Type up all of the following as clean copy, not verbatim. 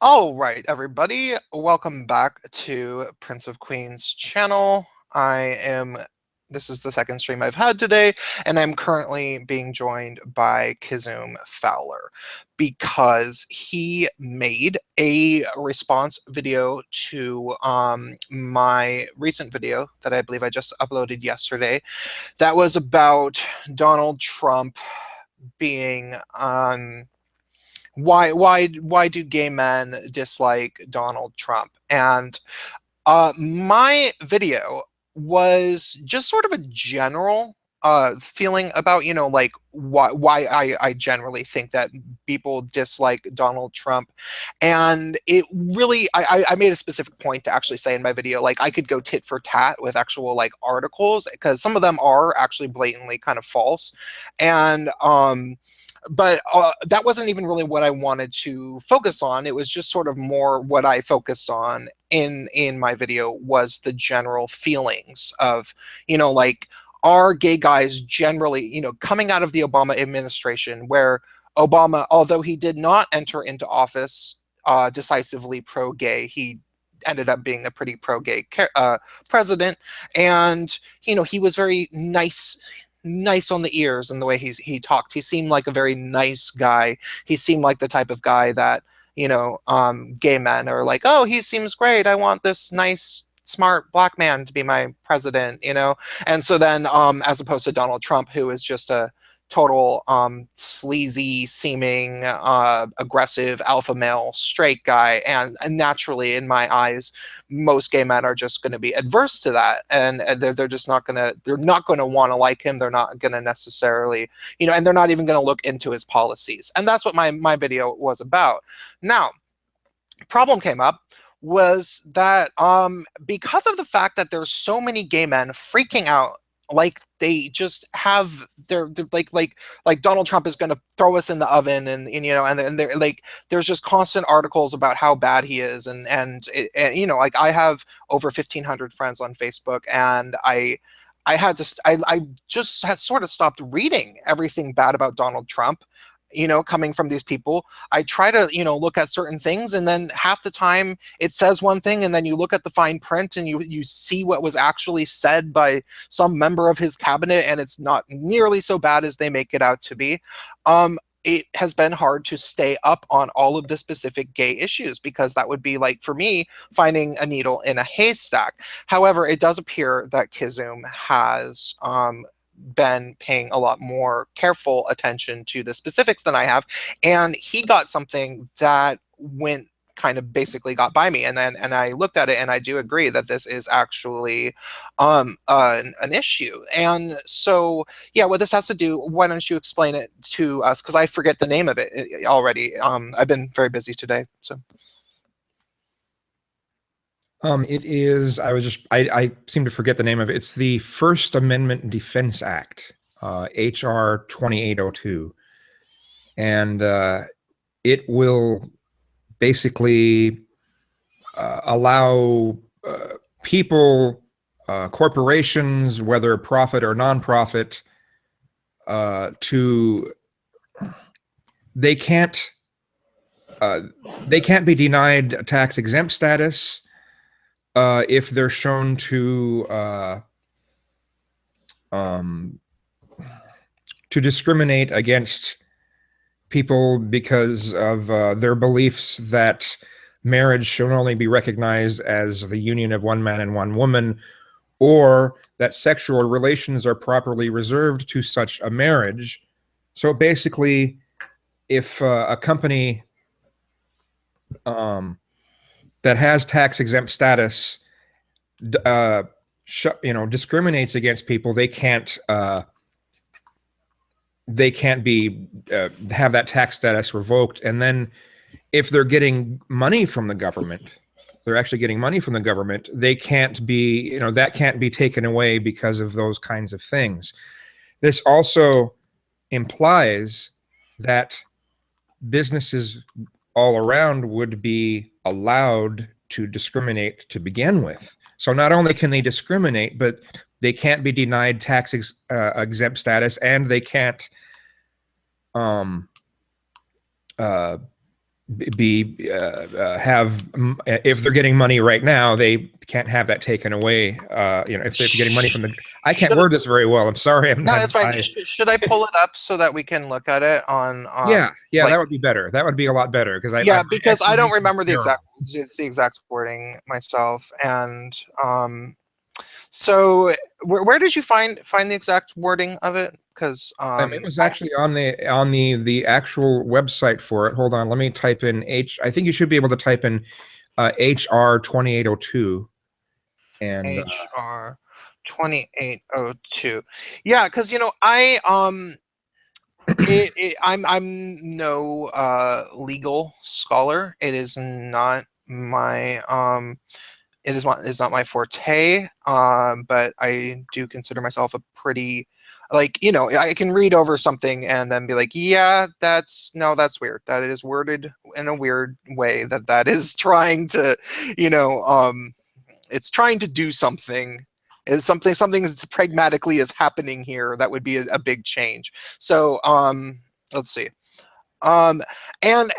All right, everybody, welcome back to Prince of Queens channel. This is the second stream I've had today, and I'm currently being joined by Kizzume Fowler because he made a response video to my recent video that I believe I just uploaded yesterday that was about Donald Trump being why do gay men dislike Donald Trump? And my video was just sort of a general feeling about, like why I generally think that people dislike Donald Trump. And it really, I made a specific point to actually say in my video, like I could go tit for tat with actual like articles because some of them are actually blatantly kind of false. And but that wasn't even really what I wanted to focus on. It was just sort of more what I focused on in my video was the general feelings of, like, are gay guys generally, coming out of the Obama administration, where Obama, although he did not enter into office decisively pro-gay, he ended up being a pretty pro-gay president, and he was very nice on the ears in the way he talked. He seemed like a very nice guy. He seemed like the type of guy that, gay men are like, oh, he seems great. I want this nice, smart black man to be my president. And so then, as opposed to Donald Trump, who is just a total sleazy seeming aggressive alpha male straight guy, and naturally in my eyes most gay men are just going to be adverse to that, and they're just not going to want to like him. They're not going to necessarily, and they're not even going to look into his policies. And that's what my video was about. Now, problem came up was that because of the fact that there's so many gay men freaking out, like they just have they're like Donald Trump is going to throw us in the oven, and they're like, there's just constant articles about how bad he is, and like I have over 1,500 friends on Facebook, and I had to I just had sort of stopped reading everything bad about Donald Trump, coming from these people. I try to, look at certain things, and then half the time it says one thing, and then you look at the fine print and you see what was actually said by some member of his cabinet, and it's not nearly so bad as they make it out to be. It has been hard to stay up on all of the specific gay issues, because that would be like, for me, finding a needle in a haystack. However, it does appear that Kizzume has been paying a lot more careful attention to the specifics than I have, and he got something that went kind of basically got by me, and I looked at it, and I do agree that this is actually an issue. And so, yeah, what this has to do, why don't you explain it to us, because I forget the name of it already. I've been very busy today, so. It is, I seem to forget the name of it. It's the First Amendment Defense Act, HR 2802. And it will basically allow people, corporations, whether profit or nonprofit, they can't be denied tax-exempt status if they're shown to discriminate against people because of their beliefs that marriage should only be recognized as the union of one man and one woman, or that sexual relations are properly reserved to such a marriage. So basically, if a company that has tax-exempt status, discriminates against people, they can't be have that tax status revoked. And then, if they're getting money from the government, they're actually getting money from the government, they can't be, that can't be taken away because of those kinds of things. This also implies that businesses all around would be allowed to discriminate to begin with. So not only can they discriminate, but they can't be denied tax exempt status, and they can't be have if they're getting money right now, they can't have that taken away. If they're getting money from the, I can't Should word this very well. I'm sorry. No, it's fine. Should I pull it up so that we can look at it on yeah, like that would be better. That would be a lot better because my yeah, because I don't explanation is remember terrible. the exact wording myself. And so where did you find the exact wording of it? Because It was actually on the actual website for it. Hold on, let me type in H. I think you should be able to type in HR 2802 and HR 2802. Yeah, because I I'm no legal scholar. It is not my is not my forte. But I do consider myself a pretty like I can read over something and then be like, yeah, that's weird. That it is worded in a weird way. That is trying to you know it's trying to do something. Is something as pragmatically is happening here that would be a big change. So let's see. Um, and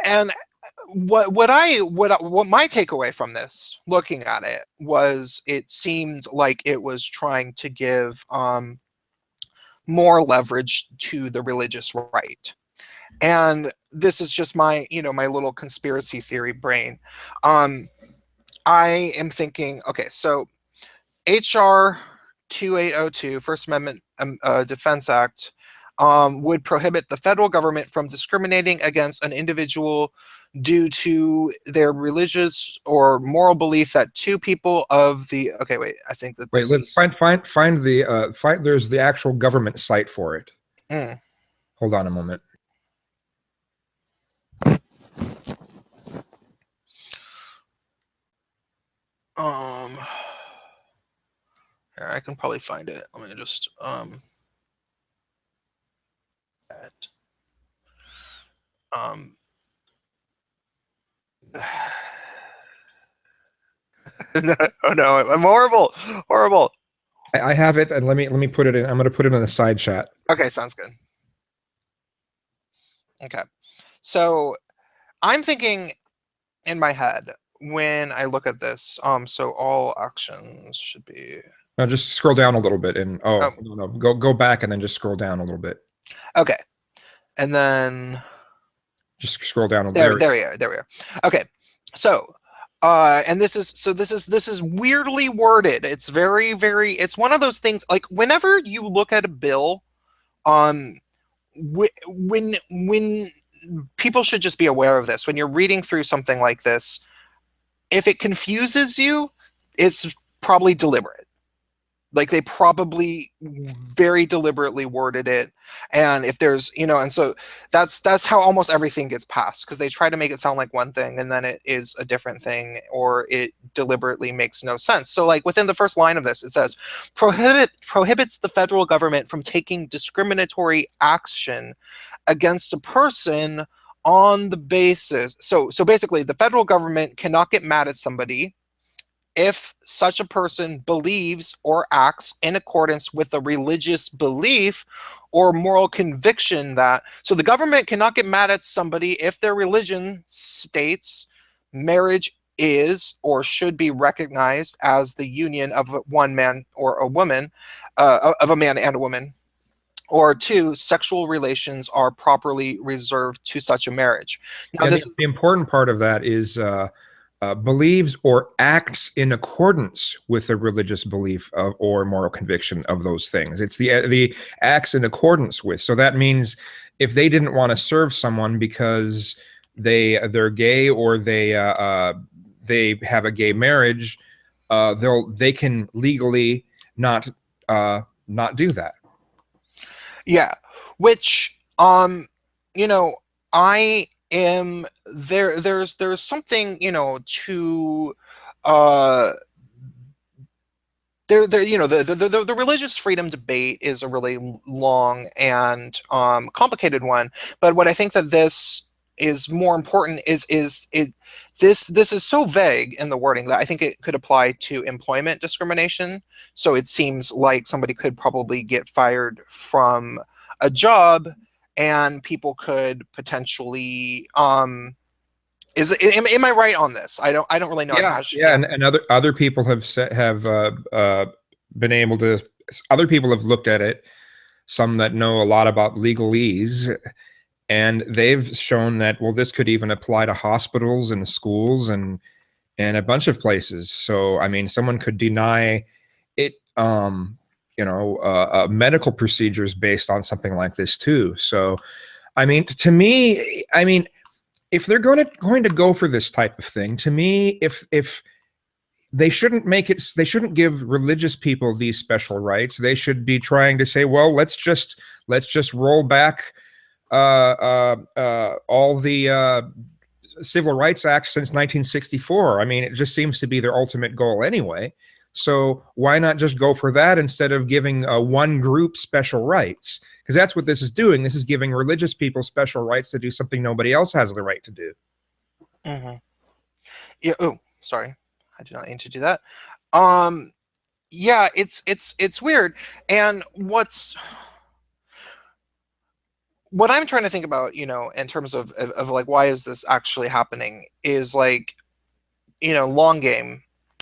what my takeaway from this, looking at it, was it seemed like it was trying to give more leverage to the religious right. And this is just my little conspiracy theory brain. Um, I am thinking, okay, so HR 2802, First Amendment Defense Act, would prohibit the federal government from discriminating against an individual due to their religious or moral belief that two people of the. Okay, wait, I think that wait. this Let is. find the find. There's the actual government site for it. Mm, Hold on a moment. um, here, I can probably find it. Let me just. At, um, oh no, I'm horrible, horrible. I have it, and let me put it in. I'm going to put it in the side chat. Okay, sounds good. Okay. So I'm thinking in my head when I look at this, so all actions should be Now just scroll down a little bit, and oh, no, go back, and then just scroll down a little bit. okay. And then Just scroll down. there we are. There we are. Okay. So and this is weirdly worded. It's very, very it's one of those things like whenever you look at a bill, um when people should just be aware of this. When you're reading through something like this, if it confuses you, it's probably deliberate. Like they probably very deliberately worded it. And if there's, and so that's how almost everything gets passed, because they try to make it sound like one thing and then it is a different thing, or it deliberately makes no sense. So like within the first line of this, it says prohibits the federal government from taking discriminatory action against a person on the basis. So basically the federal government cannot get mad at somebody if such a person believes or acts in accordance with a religious belief or moral conviction that. So the government cannot get mad at somebody if their religion states marriage is or should be recognized as the union of one man or a woman, of a man and a woman. Or two, sexual relations are properly reserved to such a marriage. Now, Yeah, this is the important part of that is believes or acts in accordance with the religious belief of, or moral conviction of those things. It's the acts in accordance with. So that means if they didn't want to serve someone because they're gay, or they have a gay marriage, they can legally not not do that. Yeah, which I am there. There's something to uh there the religious freedom debate is a really long and complicated one. But what I think that this is more important is it this is so vague in the wording that I think it could apply to employment discrimination. So it seems like somebody could probably get fired from a job, and people could potentially Am I right on this? I don't really know. Yeah, yeah, Yeah. and other people have been able to. Other people have looked at it. Some that know a lot about legalese, and they've shown that, well, this could even apply to hospitals and schools and a bunch of places. So, I mean, someone could deny it, medical procedures based on something like this too. So, I mean, to me, I mean, if they're going to go for this type of thing, to me, if they shouldn't make it, they shouldn't give religious people these special rights. They should be trying to say, well, let's just roll back all the civil rights acts since 1964. I mean, it just seems to be their ultimate goal anyway. So why not just go for that instead of giving one group special rights? Because that's what this is doing. This is giving religious people special rights to do something nobody else has the right to do. Hmm. Yeah. Oh, sorry. I did not mean to do that. Um, yeah, it's weird. And what I'm trying to think about, in terms of like why is this actually happening is like, long game.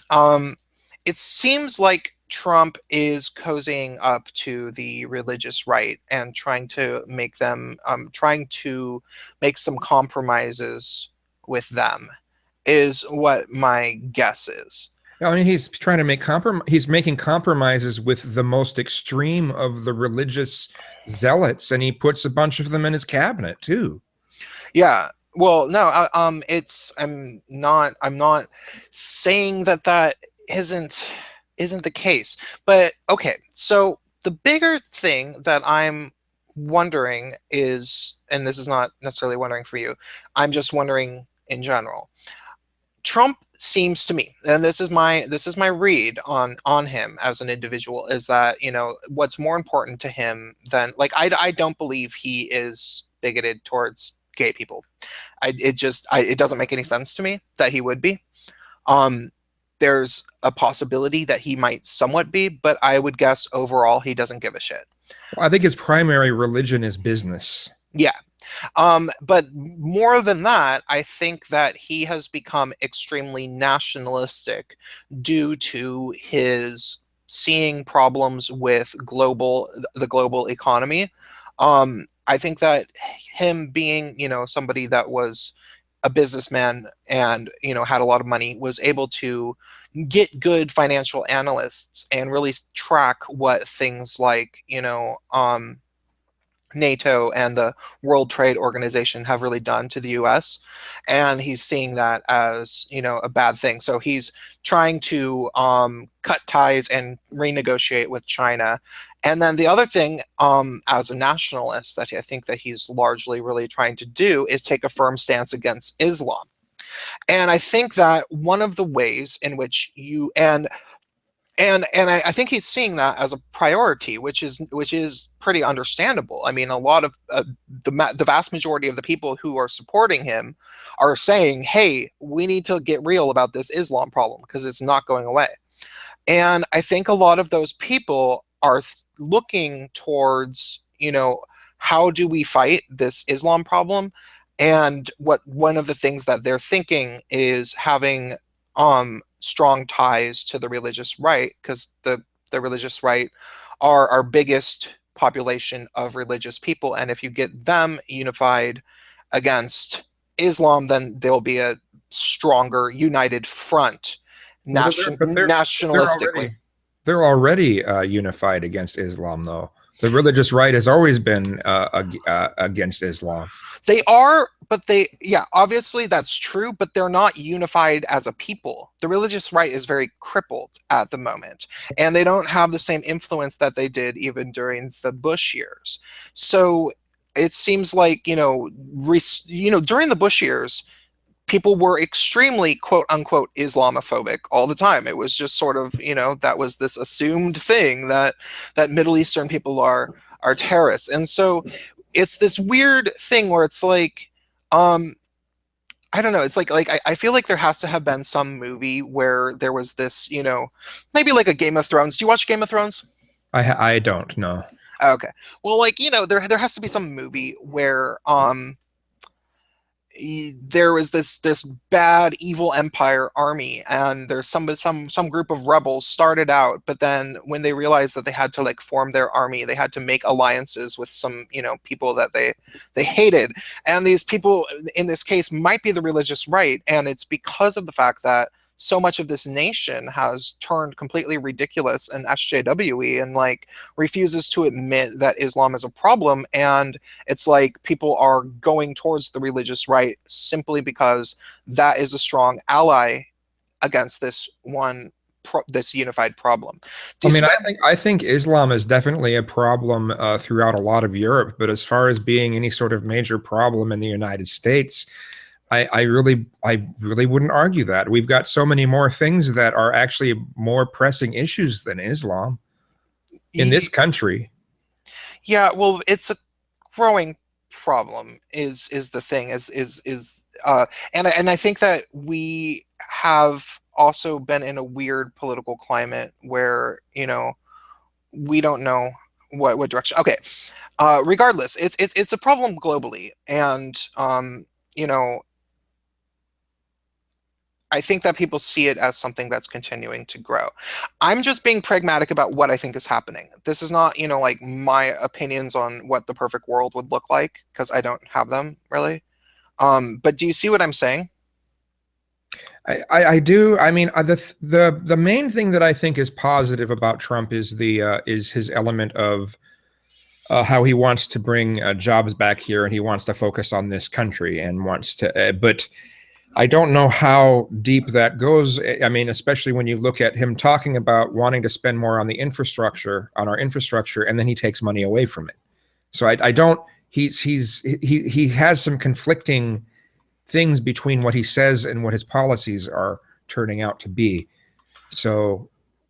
Um, it seems like Trump is cozying up to the religious right and trying to make some compromises with them, is what my guess is. I mean, he's trying to make he's making compromises with the most extreme of the religious zealots, and he puts a bunch of them in his cabinet too. Yeah. Well, no, I'm not saying that isn't the case. But okay, so the bigger thing that I'm wondering is, and this is not necessarily wondering for you, I'm just wondering in general. Trump seems to me, and this is my read on him as an individual, is that, what's more important to him than, like, I don't believe he is bigoted towards gay people. It doesn't make any sense to me that he would be. Um, there's a possibility that he might somewhat be, but I would guess overall he doesn't give a shit. Well, I think his primary religion is business. Yeah. But more than that, I think that he has become extremely nationalistic due to his seeing problems with the global economy. I think that him being, somebody that was a businessman and, had a lot of money, was able to get good financial analysts and really track what things like, NATO and the World Trade Organization have really done to the US. And he's seeing that as, a bad thing. So he's trying to cut ties and renegotiate with China. And then the other thing, as a nationalist, that I think that he's largely really trying to do is take a firm stance against Islam. And I think that one of the ways in which I think he's seeing that as a priority, which is pretty understandable. I mean, a lot of the vast majority of the people who are supporting him are saying, "Hey, we need to get real about this Islam problem because it's not going away." And I think a lot of those people are looking towards, how do we fight this Islam problem? And one of the things that they're thinking is having strong ties to the religious right, because the religious right are our biggest population of religious people. And if you get them unified against Islam, then there'll be a stronger, united front Well, they're nationalistically. already unified against Islam, though. The religious right has always been against Islam. They are, but yeah, obviously that's true, but they're not unified as a people. The religious right is very crippled at the moment, and they don't have the same influence that they did even during the Bush years. So it seems like, during the Bush years, people were extremely quote unquote Islamophobic all the time. It was just sort of, that was this assumed thing that Middle Eastern people are terrorists. And so it's this weird thing where it's like, I don't know. It's like I feel like there has to have been some movie where there was this, maybe like a Game of Thrones. Do you watch Game of Thrones? I don't know. Okay. Well, like, there has to be some movie where there was this bad evil empire army, and there's some group of rebels started out, but then when they realized that they had to like form their army, they had to make alliances with some, you know, people that they hated, and these people in this case might be the religious right, and it's because of the fact that so much of this nation has turned completely ridiculous and SJWE and like refuses to admit that Islam is a problem. And it's like people are going towards the religious right simply because that is a strong ally against this unified problem. Do I you see mean, what I think Islam is definitely a problem throughout a lot of Europe, but as far as being any sort of major problem in the United States, I really wouldn't argue that. We've got so many more things that are actually more pressing issues than Islam in this country. Yeah, well, it's a growing problem is the thing and I think that we have also been in a weird political climate where, you know, we don't know what direction. Okay, regardless, it's a problem globally, and you know, I think that people see it as something that's continuing to grow. I'm just being pragmatic about what I think is happening. This is not, you know, like my opinions on what the perfect world would look like, because I don't have them really. But do you see what I'm saying? I do. I mean, the main thing that I think is positive about Trump is his element of how he wants to bring jobs back here, and he wants to focus on this country and wants to. But I don't know how deep that goes. I mean, especially when you look at him talking about wanting to spend more on the infrastructure, on our infrastructure, and then he takes money away from it. So I don't. He has some conflicting things between what he says and what his policies are turning out to be. So,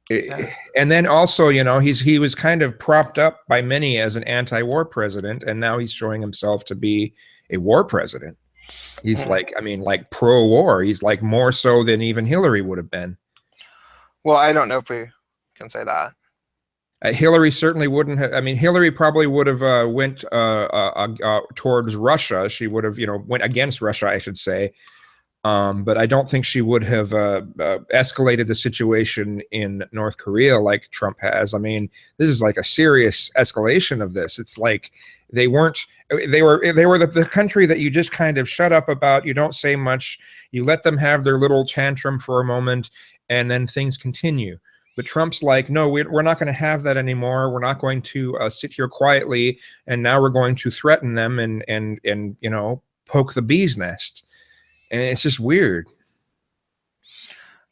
Yeah. and then also, you know, he was kind of propped up by many as an anti-war president, and now he's showing himself to be a war president. He's Mm. like, I mean, like pro-war. He's like more so than even Hillary would have been. Well, I don't know if we can say that. Hillary certainly wouldn't have. I mean, Hillary probably would have went towards Russia. She would have, you know, went against Russia, I should say. But I don't think she would have escalated the situation in North Korea like Trump has. I mean, this is like a serious escalation of this. It's like they weren't. They were the country that you just kind of shut up about. You don't say much. You let them have their little tantrum for a moment, and then things continue. But Trump's like, no, we're not going to have that anymore. We're not going to sit here quietly, and now we're going to threaten them and you know, poke the bee's nest. And it's just weird.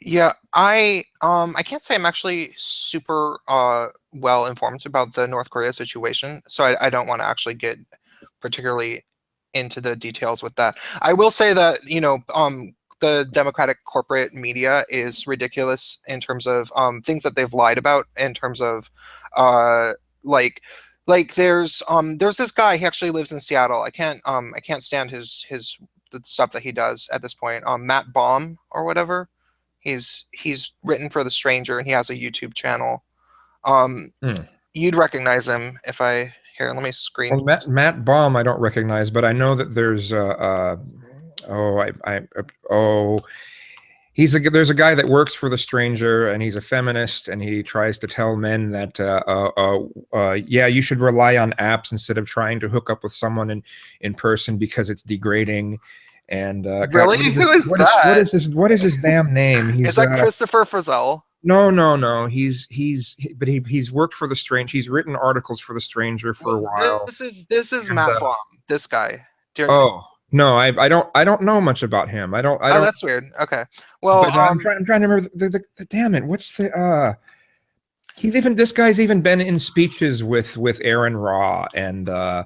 Yeah, I can't say I'm actually super well informed about the North Korea situation, so I don't want to actually get particularly into the details with that. I will say that, you know, the Democratic corporate media is ridiculous in terms of things that they've lied about in terms of uh like there's this guy, he actually lives in Seattle. I can't stand his the stuff that he does at this point. Matt Baum or whatever. He's written for The Stranger, and he has a YouTube channel. Um, Hmm. you'd recognize him if I here. Let me screen. Well, Matt Baum, I don't recognize, but I know that there's oh oh there's a guy that works for The Stranger, and he's a feminist, and he tries to tell men that yeah, you should rely on apps instead of trying to hook up with someone in person because it's degrading. And God, Really? Who is that? what is his damn name? Is He's that Christopher Frizzell? no. But he's worked for The Stranger. He's written articles for The Stranger for Well, a while. this is And Matt Baum. This guy. oh no, I don't know much about him. I Oh, don't. that's weird. Okay. Well, But I'm trying to remember the damn it. What's the this guy's even been in speeches with Aaron Raw and uh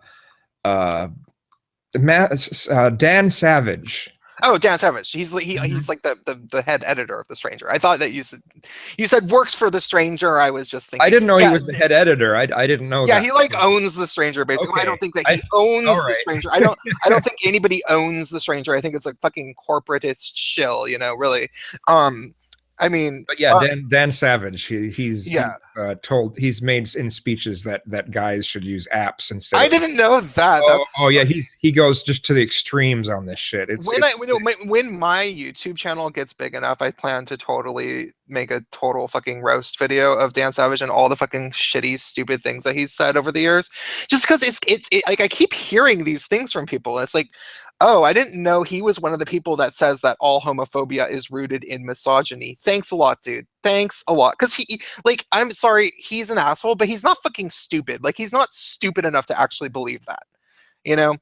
Dan Savage. oh, Dan Savage. He's Mhm. like the head editor of The Stranger. I thought that you said works for The Stranger. I was just I thinking, didn't know he yeah, was the head editor. I didn't know yeah. that. He like owns The Stranger basically. I Okay. don't think that I he all owns The right. Stranger. I don't think anybody owns The Stranger. I think it's like fucking corporatist shill. You know, really. Um, I mean, But yeah, Dan Savage, he's yeah. told, he's made in speeches that guys should use apps instead I of. didn't know that. That's Oh yeah, funny. he goes just to the extremes on this shit. When my YouTube channel gets big enough, I plan to totally make a total fucking roast video of Dan Savage and all the fucking shitty, stupid things that he's said over the years. Just because like I keep hearing these things from people, and it's like, oh, I didn't know he was one of the people that says that all homophobia is rooted in misogyny. Thanks a lot, dude. Thanks a lot. Because like, I'm sorry, he's an asshole, but he's not fucking stupid. Like, he's not stupid enough to actually believe that, you know?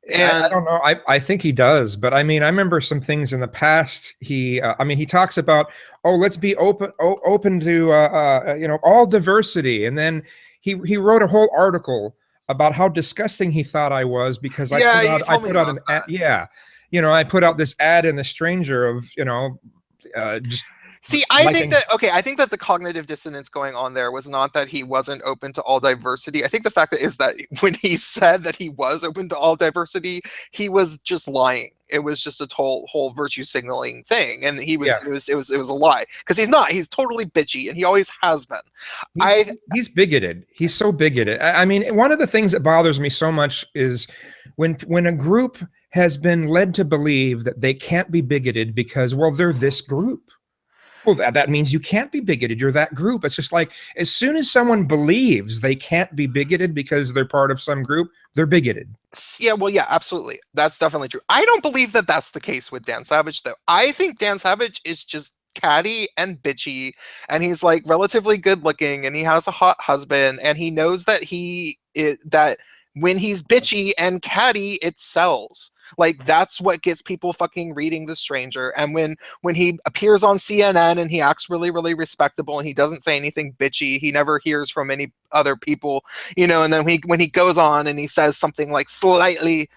I And don't know. I think he does, but I mean, I remember some things in the past. I mean, he talks about, oh, let's be open to, all diversity. And then he wrote a whole article about how disgusting he thought I was because yeah, you I told me put out about an ad, that. yeah, I put out this ad in the Stranger of, just See, I think liking. that okay, I think that the cognitive dissonance going on there was not that he wasn't open to all diversity. I think the fact that is that when he said that he was open to all diversity, he was just lying. It was just a whole virtue signaling thing, and he was Yeah, it was a lie because he's not. He's totally bitchy, and he always has been. he's I he's bigoted. He's so bigoted. I mean, one of the things that bothers me so much is when a group has been led to believe that they can't be bigoted because, well, they're this group. Well, that means you can't be bigoted. You're that group. It's just like as soon as someone believes they can't be bigoted because they're part of some group, they're bigoted. Yeah, well, yeah, absolutely. That's definitely true. I don't believe that that's the case with Dan Savage, though. I think Dan Savage is just catty and bitchy, and he's like relatively good looking, and he has a hot husband, and he knows that when he's bitchy and catty, it sells. Like that's what gets people fucking reading The Stranger. And when he appears on CNN and he acts really, really respectable and he doesn't say anything bitchy, he never hears from any other people, and then when he goes on and he says something like slightly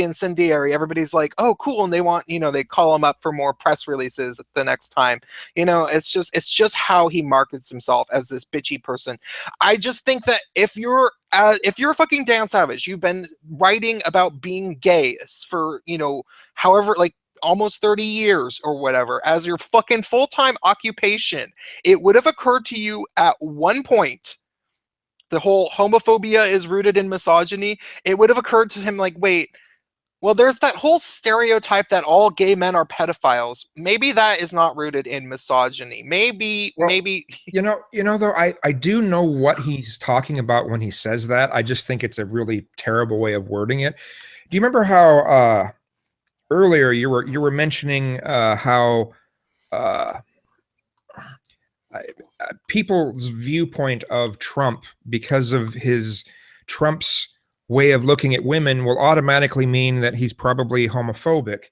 incendiary, everybody's like, oh cool, and they want, they call him up for more press releases the next time. It's just how he markets himself as this bitchy person. I just think that if you're fucking Dan Savage, you've been writing about being gay for however, like almost 30 years or whatever as your fucking full-time occupation, it would have occurred to you at one point the whole homophobia is rooted in misogyny. It would have occurred to him like, wait, well, there's that whole stereotype that all gay men are pedophiles. Maybe that is not rooted in misogyny. Maybe, Well, maybe. though I do know what he's talking about when he says that. I just think it's a really terrible way of wording it. Do you remember how earlier you were mentioning how uh, people's viewpoint of Trump because of Trump's way of looking at women will automatically mean that he's probably homophobic.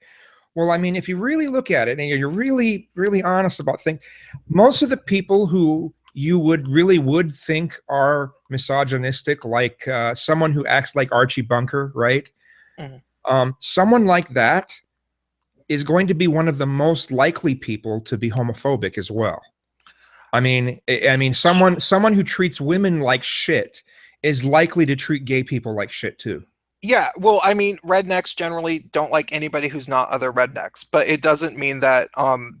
Well, I mean, if you really look at it and you're really, really honest about things, most of the people who you would think are misogynistic, like someone who acts like Archie Bunker, right? Mhm. Someone like that is going to be one of the most likely people to be homophobic as well. I mean, someone who treats women like shit is likely to treat gay people like shit too. Yeah, well, I mean, rednecks generally don't like anybody who's not other rednecks, but it doesn't mean that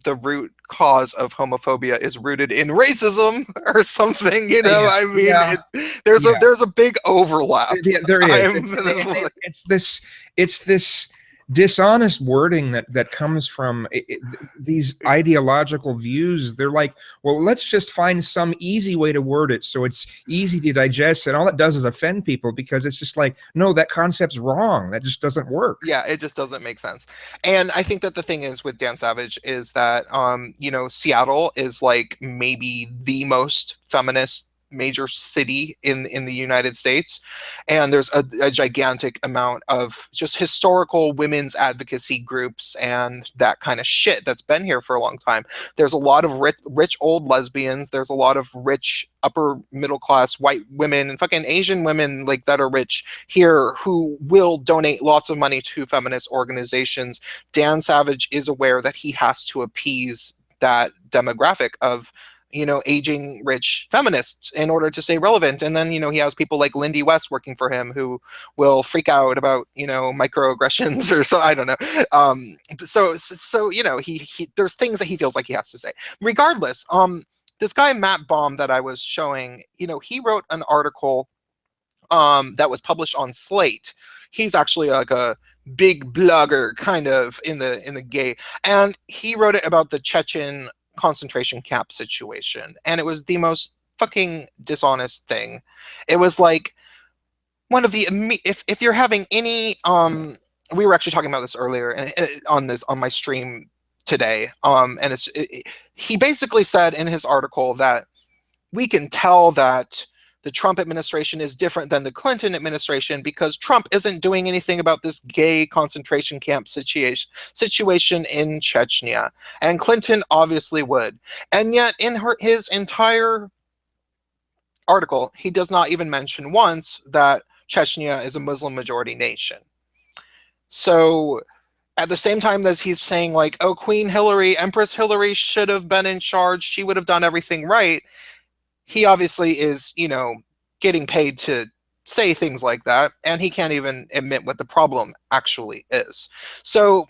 the root cause of homophobia is rooted in racism or something. Yeah, I mean, yeah, there's a yeah. there's a big overlap. There is. I'm It's this dishonest wording that comes from these ideological views. They're like, well, let's just find some easy way to word it so it's easy to digest, and all it does is offend people because it's just like, no, that concept's wrong. That just doesn't work. Yeah, it just doesn't make sense. And I think that the thing is with Dan Savage is that Seattle is like maybe the most feminist major city in the United States, and there's a gigantic amount of just historical women's advocacy groups and that kind of shit that's been here for a long time. There's a lot of rich old lesbians, there's a lot of rich upper middle class white women and fucking Asian women like that are rich here who will donate lots of money to feminist organizations. Dan Savage is aware that he has to appease that demographic of aging rich feminists in order to stay relevant. And then, he has people like Lindy West working for him who will freak out about, microaggressions or so, I don't know. So he there's things that he feels like he has to say. Regardless, this guy Matt Baum that I was showing, he wrote an article that was published on Slate. He's actually like a big blogger kind of in the gay, and he wrote it about the Chechen concentration camp situation, and it was the most fucking dishonest thing. It was like one of the if you're having any we were actually talking about this earlier and on my stream today, and he basically said in his article that we can tell that the Trump administration is different than the Clinton administration because Trump isn't doing anything about this gay concentration camp situation in Chechnya, and Clinton obviously would. And yet in his entire article, he does not even mention once that Chechnya is a Muslim majority nation. So at the same time as he's saying like, oh, Queen Hillary, Empress Hillary should have been in charge, she would have done everything right, he obviously is, getting paid to say things like that, and he can't even admit what the problem actually is. So,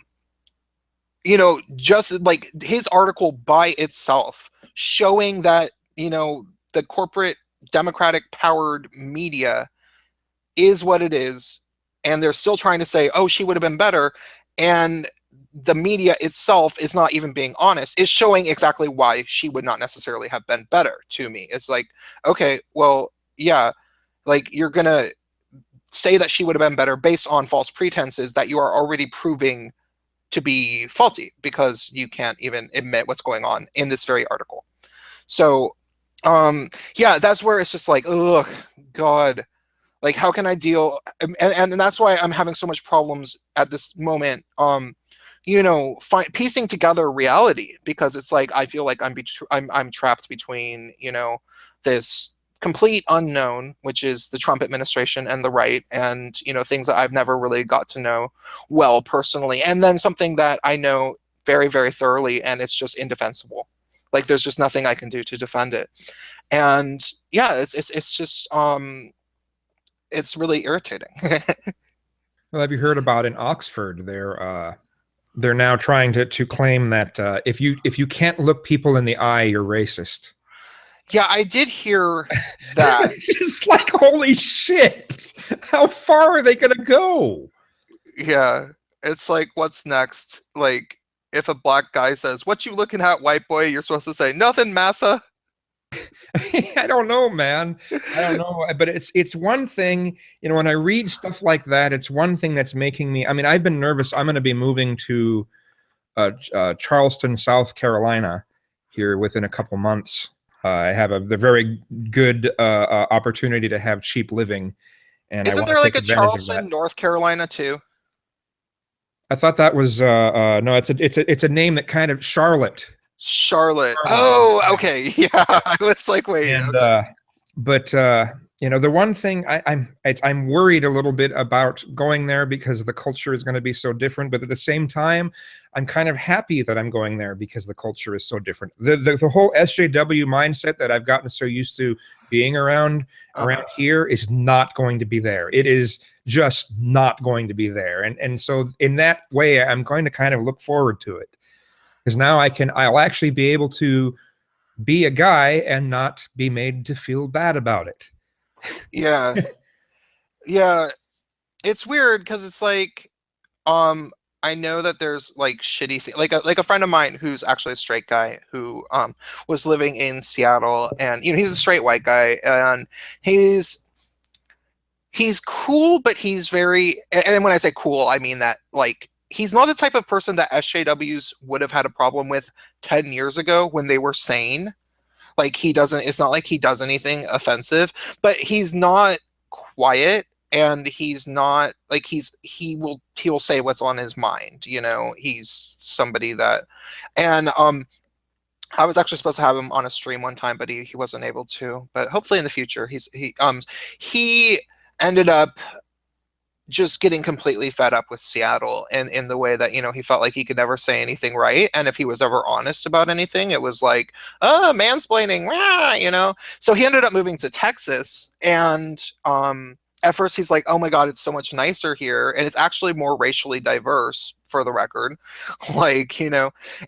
just like his article by itself showing that, the corporate Democratic powered media is what it is, and they're still trying to say, oh, she would have been better, and the media itself is not even being honest, is showing exactly why she would not necessarily have been better to me. It's like, okay, well, yeah, like you're going to say that she would have been better based on false pretenses that you are already proving to be faulty because you can't even admit what's going on in this very article. So, yeah, that's where it's just like, ugh, God, like how can I deal? And that's why I'm having so much problems at this moment. Piecing together reality, because it's like I feel like I'm trapped between this complete unknown, which is the Trump administration and the right, and things that I've never really got to know well personally, and then something that I know very, very thoroughly, and it's just indefensible. Like there's just nothing I can do to defend it, and yeah, it's just it's really irritating. Well, have you heard about in Oxford? They're now trying to claim that if you can't look people in the eye, you're racist. Yeah, I did hear that. It's like, holy shit! How far are they gonna go? Yeah, it's like, what's next? Like, if a black guy says, "What you looking at, white boy?" You're supposed to say, "Nothing, massa." I don't know, man. I don't know, but it's one thing, when I read stuff like that, it's one thing that's making me. I mean, I've been nervous. I'm going to be moving to Charleston, South Carolina, here within a couple months. I have the very good opportunity to have cheap living, and I Isn't want to there like take a advantage of that. Charleston, North Carolina too? I thought that was no. It's a name that kind of Charlotte. Charlotte. Charlotte. Oh, okay. Yeah, I was like, wait. And okay. but the one thing I'm worried a little bit about going there because the culture is going to be so different, but at the same time, I'm kind of happy that I'm going there because the culture is so different. The whole SJW mindset that I've gotten so used to being around here is not going to be there. It is just not going to be there. And so in that way, I'm going to kind of look forward to it, because now I'll actually be able to be a guy and not be made to feel bad about it. Yeah. Yeah. It's weird because it's like, I know that there's like shitty things, like a friend of mine who's actually a straight guy who was living in Seattle, and he's a straight white guy, and he's cool, but he's very, and when I say cool, I mean that like he's not the type of person that SJWs would have had a problem with 10 years ago when they were sane. Like he doesn't, it's not like he does anything offensive, but he's not quiet, and he's not like he'll say what's on his mind. He's somebody that, and I was actually supposed to have him on a stream one time, but he wasn't able to. But hopefully in the future, he ended up just getting completely fed up with Seattle, and in the way that, he felt like he could never say anything right. And if he was ever honest about anything, it was like, mansplaining, So he ended up moving to Texas, and at first he's like, oh my God, it's so much nicer here. And it's actually more racially diverse, for the record. like,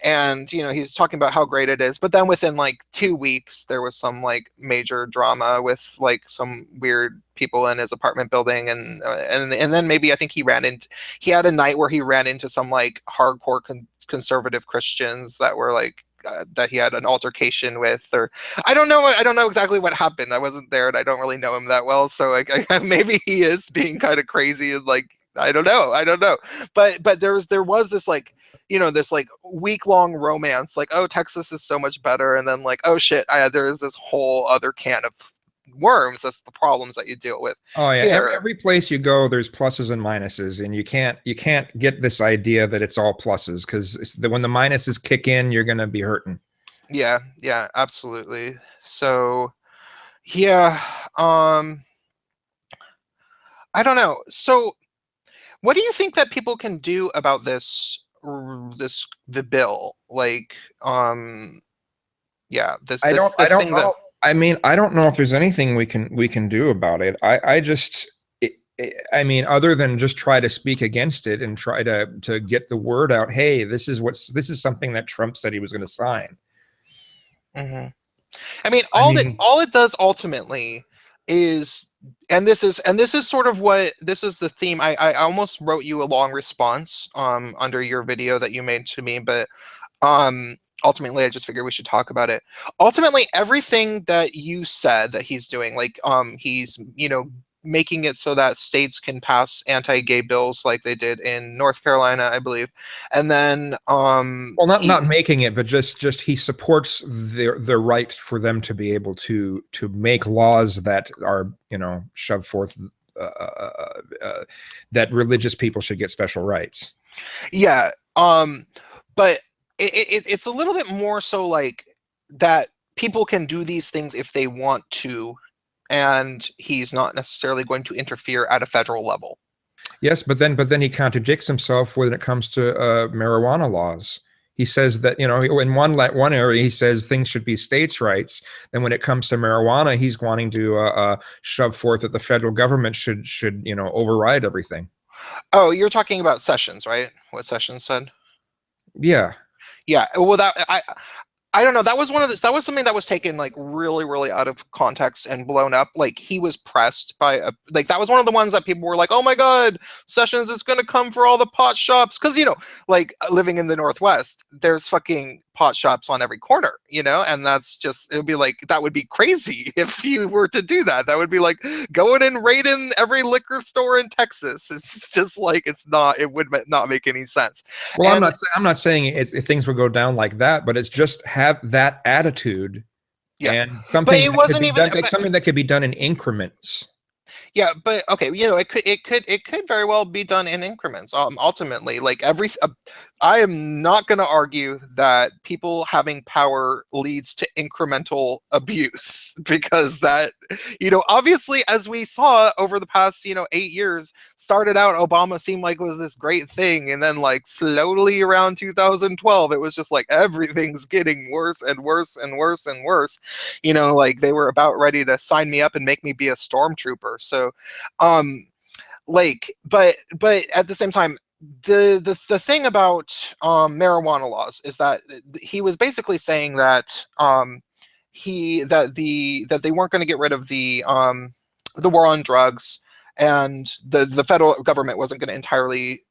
and, he's talking about how great it is. But then within like 2 weeks, there was some like major drama with like some weird people in his apartment building. And then maybe I think he had a night where he ran into some like hardcore conservative Christians that were like, that he had an altercation with, or I don't know exactly what happened. I wasn't there, and I don't really know him that well, so like maybe he is being kind of crazy, and like I don't know. But there was this like, this like week-long romance, like, oh, Texas is so much better, and then like, oh shit, there is this whole other can of worms. That's the problems that you deal with Oh yeah, here. every place you go, there's pluses and minuses, and you can't get this idea that it's all pluses, because when the minuses kick in, you're gonna be hurting. Yeah, absolutely. So yeah, I don't know. So what do you think that people can do about the bill? Like, yeah, I this don't thing that. know. I mean, I don't know if there's anything we can do about it. I just I mean, other than just try to speak against it and try to get the word out. Hey, this is something that Trump said he was going to sign. Mhm. I mean, I mean, all it does ultimately is, and this is sort of what this is the theme. I almost wrote you a long response under your video that you made to me, but ultimately I just figured we should talk about it. Ultimately, everything that you said that he's doing, like he's, making it so that states can pass anti-gay bills like they did in North Carolina, I believe. And then well, not making it, but just he supports the right for them to be able to make laws that are, shoved forth, that religious people should get special rights. yeah, but it's a little bit more so like that people can do these things if they want to, and he's not necessarily going to interfere at a federal level. Yes, but then he contradicts himself when it comes to marijuana laws. He says that, in one area he says things should be states' rights. Then when it comes to marijuana, he's wanting to shove forth that the federal government should override everything. Oh, you're talking about Sessions, right? What Sessions said? Yeah. Yeah. Well, I don't know. That was something that was taken like really, really out of context and blown up. Like he was pressed by like that was one of the ones that people were like, "Oh my God, Sessions is going to come for all the pot shops." Because like living in the Northwest, there's fucking pot shops on every corner, and that's just, it would be like, that would be crazy if you were to do that. That would be like going and raiding every liquor store in Texas. It's just like, it would not make any sense. Well, And I'm not saying things will go down like that, but it's just have that attitude, yeah, and but something it that could wasn't be even. done, like something that could be done in increments. Yeah, but okay, it could very well be done in increments. Ultimately, like I am not going to argue that people having power leads to incremental abuse because that, obviously, as we saw over the past, 8 years, started out Obama seemed like it was this great thing, and then like slowly around 2012, it was just like everything's getting worse and worse and worse and worse. Like they were about ready to sign me up and make me be a stormtrooper. So, um, like, but at the same time, the thing about marijuana laws is that he was basically saying that that they weren't going to get rid of the war on drugs, and the federal government wasn't going to entirely,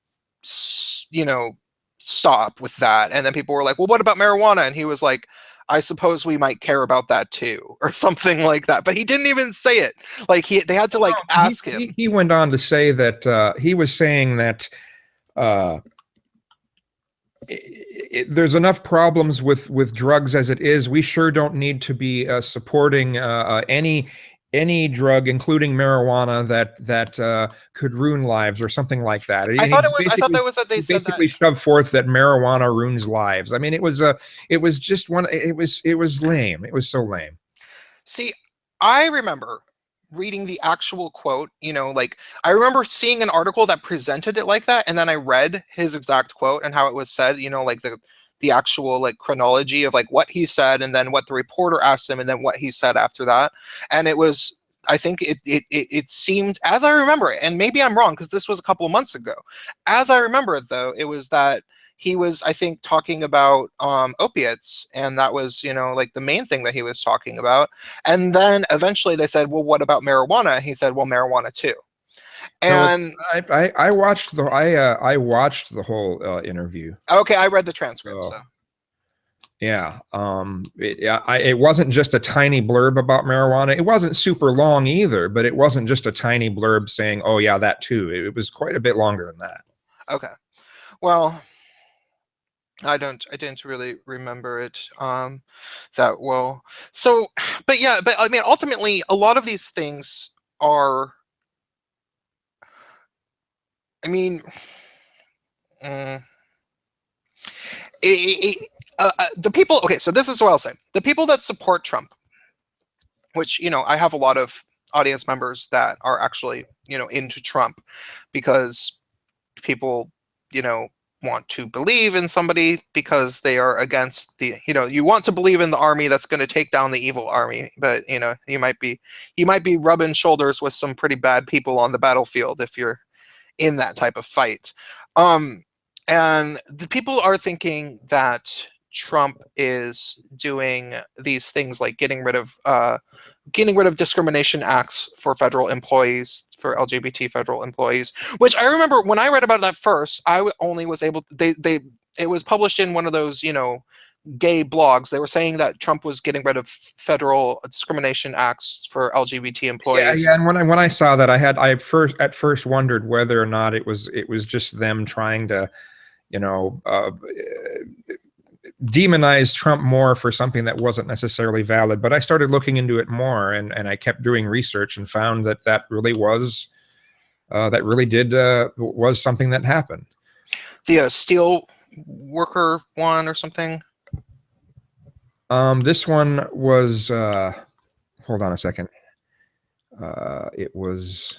you know, stop with that. And then people were like, well, what about marijuana? And he was like, I suppose we might care about that too, or something like that. But he didn't even say it. Like they had to like He, ask he him. he went on to say that he was saying that uh, there's enough problems with drugs as it is. We sure don't need to be supporting any drug, including marijuana, that could ruin lives or something like that. And I thought that was that they he said that. basically shoved forth that marijuana ruins lives. I mean, it was just it was lame. It was so lame. See, I remember. reading the actual quote, like I remember seeing an article that presented it like that, and then I read his exact quote and how it was said, like the actual like chronology of like what he said and then what the reporter asked him and then what he said after that. And it was, I think it seemed, as I remember it, and maybe I'm wrong because this was a couple of months ago. As I remember it though, it was that he was, I think, talking about opiates, and that was, like the main thing that he was talking about. And then eventually they said, well, what about marijuana? He said, well, marijuana too. No, it's And I watched I watched the whole interview. okay, I read the transcript, So so yeah, it wasn't just a tiny blurb about marijuana. It wasn't super long either, but it wasn't just a tiny blurb saying, "Oh yeah, that too." It was quite a bit longer than that. okay. Well, I didn't really remember it that well. So, but yeah, but I mean, ultimately, a lot of these things are, I mean, mm, the people. Okay, so this is what I'll say: the people that support Trump, which I have a lot of audience members that are actually into Trump, because people you know want to believe in somebody because they are against the you want to believe in the army that's going to take down the evil army, but you might be rubbing shoulders with some pretty bad people on the battlefield if you're in that type of fight. um and the people are thinking that Trump is doing these things like getting rid of discrimination acts for federal employees, for LGBT federal employees, which I remember when I read about that first, only was able, it was published in one of those, gay blogs. They were saying that Trump was getting rid of federal discrimination acts for LGBT Yeah, employees. yeah. And when I saw that, I at first wondered whether or not it was just them trying to, you know, demonize Trump more for something that wasn't necessarily valid. But I started looking into it more, and I kept doing research and found that that really did was something that happened. The steel worker one or something. This one was hold on a second. It was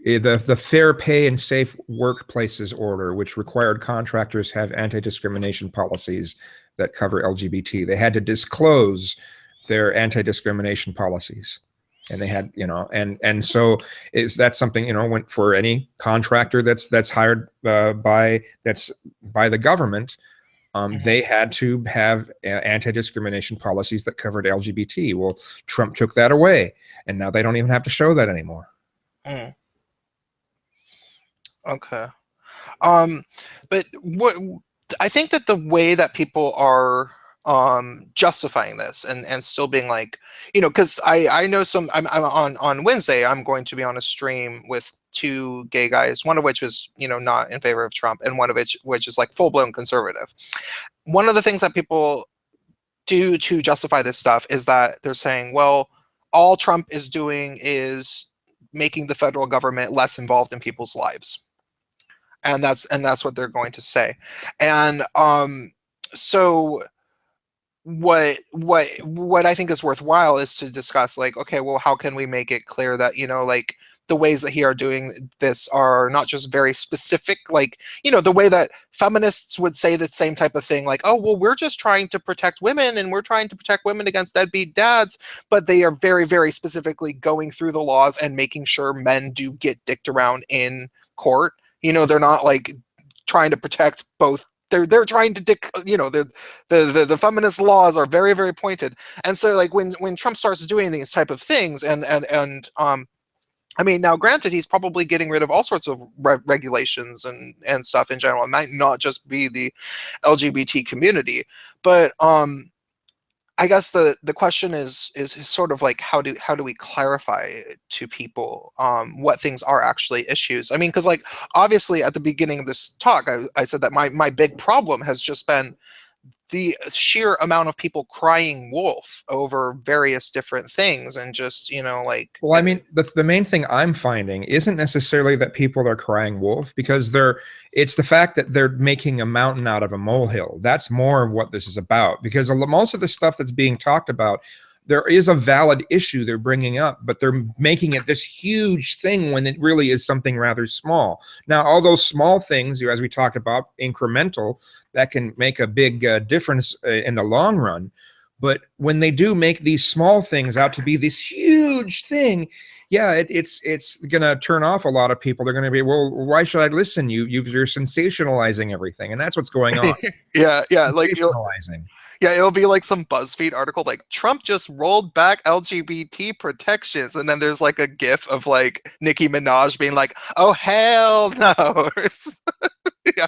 the Fair Pay and Safe Workplaces Order, which required contractors have anti-discrimination policies that cover LGBT. They had to disclose their anti-discrimination policies, and they had, and so that's something, went for any contractor that's hired by the government. They had to have anti-discrimination policies that covered LGBT. Well, Trump took that away, and now they don't even have to show that anymore. Mm, okay. Um, but what I think that the way that people are justifying this and still being like, because I know I'm on Wednesday, I'm going to be on a stream with two gay guys, one of which is not in favor of Trump, and one of which is like full-blown conservative. One of the things that people do to justify this stuff is that they're saying, well, all Trump is doing is making the federal government less involved in people's lives, and that's what they're going to say. And so what I think is worthwhile is to discuss, like, okay, well, how can we make it clear that like the ways that he are doing this are not just very specific, like the way that feminists would say the same type of thing, like, oh well, we're just trying to protect women and we're trying to protect women against deadbeat dads, but they are very, very specifically going through the laws and making sure men do get dicked around in court. They're not like trying to protect both. They're trying to dick. The feminist laws are very, very pointed. And so like when Trump starts doing these type of things, and I mean, now granted, he's probably getting rid of all sorts of regulations and stuff in general. It might not just be the LGBT community, but I guess the question is sort of like how do we clarify to people what things are actually issues? I mean, because like obviously at the beginning of this talk, I said that my big problem has just been the sheer amount of people crying wolf over various different things, and just like Well, I mean, the main thing I'm finding isn't necessarily that people are crying wolf, because it's the fact that they're making a mountain out of a molehill. That's more of what this is about, because most of the stuff that's being talked about, there is a valid issue they're bringing up, but they're making it this huge thing when it really is something rather small. Now, all those small things, as we talked about, incremental, that can make a big difference in the long run. But when they do make these small things out to be this huge thing, yeah, it's going to turn off a lot of people. They're going to be, well, why should I listen? You're sensationalizing everything, and that's what's going on. Yeah, like Sensationalizing. yeah, it'll be like some BuzzFeed article like Trump just rolled back LGBT protections, and then there's like a GIF of like Nicki Minaj being like, "Oh hell no," yeah,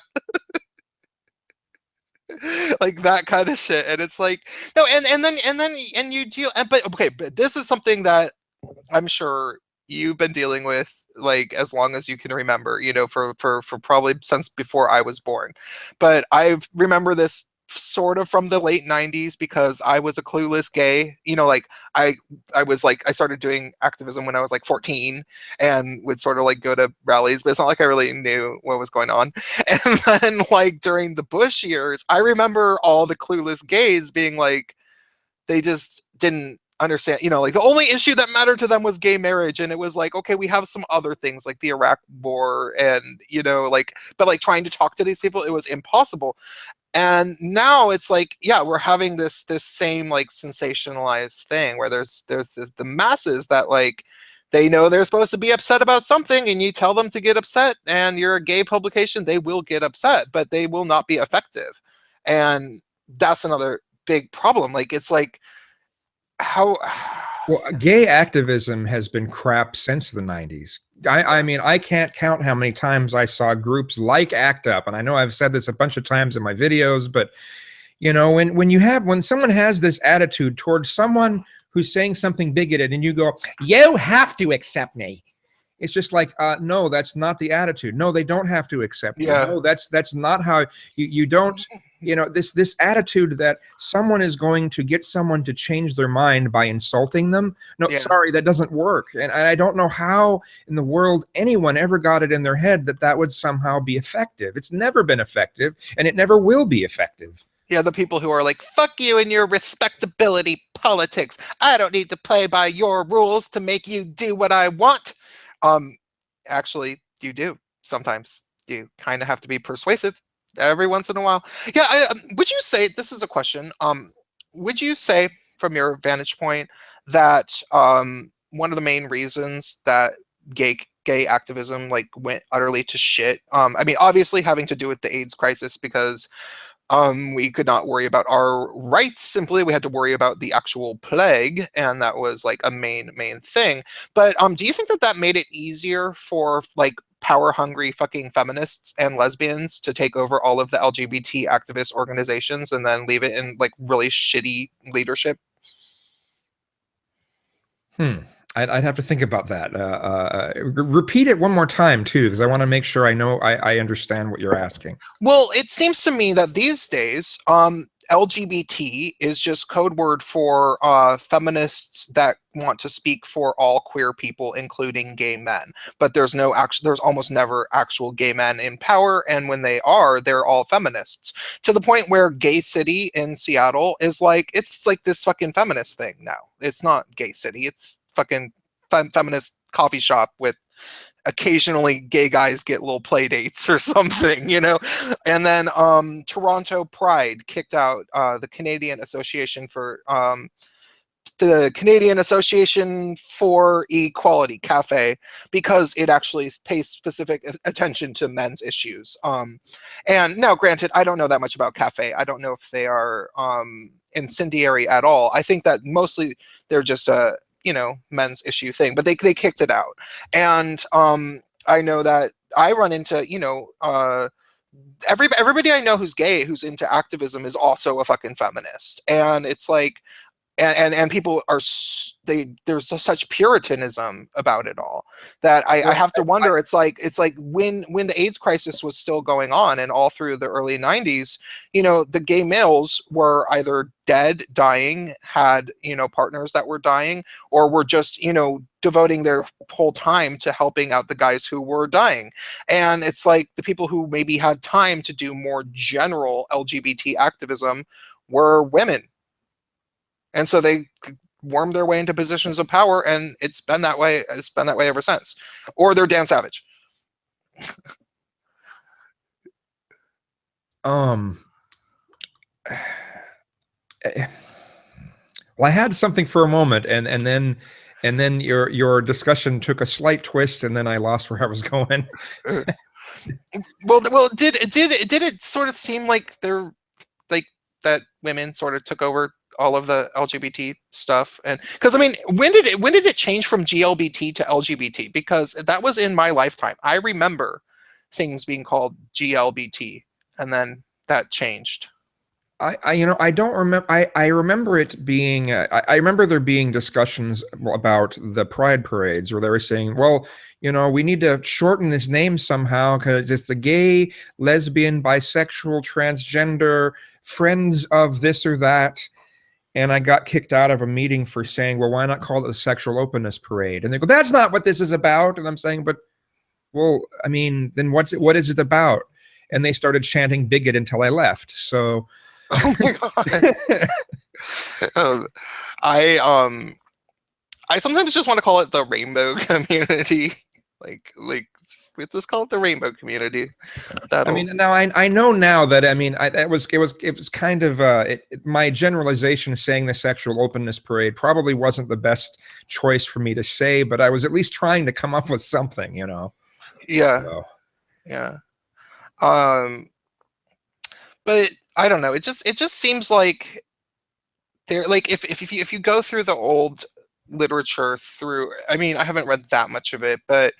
like that kind of shit, and it's like no, and you deal, but okay, but this is something that I'm sure you've been dealing with like as long as you can remember, for probably since before I was born. But I remember this sort of from the late 90s because I was a clueless gay, like I I started doing activism when I was like 14 and would sort of like go to rallies, but it's not like I really knew what was going on. And then like during the Bush years, I remember all the clueless gays being like they just didn't understand, like the only issue that mattered to them was gay marriage. And it was like, okay, we have some other things like the Iraq war and, like, but like trying to talk to these people, it was impossible. And now it's like, yeah, we're having this same like sensationalized thing where there's the masses that like, they know they're supposed to be upset about something and you tell them to get upset and you're a gay publication, they will get upset, but they will not be effective. And that's another big problem. Like, it's like, how Well, gay activism has been crap since the 90s. I yeah, mean, I can't count how many times I saw groups like ACT UP, and I know I've said this a bunch of times in my videos, but when someone has this attitude towards someone who's saying something bigoted, and you go, "You have to accept me." It's just like, no, that's not the attitude. No, they don't have to accept you. yeah, No, that's not how you don't. This attitude that someone is going to get someone to change their mind by insulting them. No, yeah, sorry, that doesn't work. And I don't know how in the world anyone ever got it in their head that that would somehow be effective. It's never been effective, and it never will be effective. yeah. The people who are like, fuck you and your respectability politics. I don't need to play by your rules to make you do what I want. Um, Actually, you do sometimes. You kind of have to be persuasive every once in a while. Yeah. Would you say this is a question? Would you say, from your vantage point, that one of the main reasons that gay activism like went utterly to shit? I mean, obviously having to do with the AIDS crisis because we could not worry about our rights simply. We had to worry about the actual plague, and that was like a main thing. But do you think that that made it easier for like power hungry fucking feminists and lesbians to take over all of the LGBT activist organizations and then leave it in like really shitty leadership? Hmm. I'd have to think about that. Repeat it one more time too, because I want to make sure I know I understand what you're asking. Well, it seems to me that these days, LGBT is just code word for feminists that want to speak for all queer people, including gay men. But there's almost never actual gay men in power, and when they are, they're all feminists. To the point where Gay City in Seattle is like it's like this fucking feminist thing now. It's not Gay City. It's fucking feminist coffee shop with occasionally gay guys get little play dates or something, And then Toronto Pride kicked out the Canadian Association for Equality Cafe because it actually pays specific attention to men's issues. And now, granted, I don't know that much about Cafe. I don't know if they are incendiary at all. I think that mostly they're just a men's issue thing, but they kicked it out. And I know that I run into everybody I know who's gay who's into activism is also a fucking feminist, and it's like and people are there's such puritanism about it all that I Well, have to wonder. It's like when the AIDS crisis was still going on and all through the early 90s, the gay males were either dead, dying, had partners that were dying, or were just devoting their whole time to helping out the guys who were dying. And it's like the people who maybe had time to do more general LGBT activism were women, and so they worm their way into positions of power, and it's been that way. It's been that way ever since. Or they're Dan Savage. Um, well, I had something for a moment, and then your discussion took a slight twist, and then I lost where I was going. Well, did it sort of seem like they're like that women sort of took over all of the LGBT stuff? And because I mean, when did it change from GLBT to LGBT? Because that was in my lifetime. I remember things being called GLBT, and then that changed. I don't remember. I remember it being. I remember there being discussions about the pride parades where they were saying, "Well, we need to shorten this name somehow because it's the gay, lesbian, bisexual, transgender friends of this or that." And I got kicked out of a meeting for saying, "Well, why not call it the sexual openness parade?" And they go, "That's not what this is about." And I'm saying, "But, well, I mean, then what is it about?" And they started chanting bigot until I left. So. Oh my god. um, I um I sometimes just want to call it the rainbow community. Like we just call it the rainbow community. I That'll mean, now I know now that I mean that it was kind of my generalization saying the sexual openness parade probably wasn't the best choice for me to say, but I was at least trying to come up with something, yeah, So, yeah. Um but I don't know. It just seems like they're like if you go through the old literature through, I mean, I haven't read that much of it, but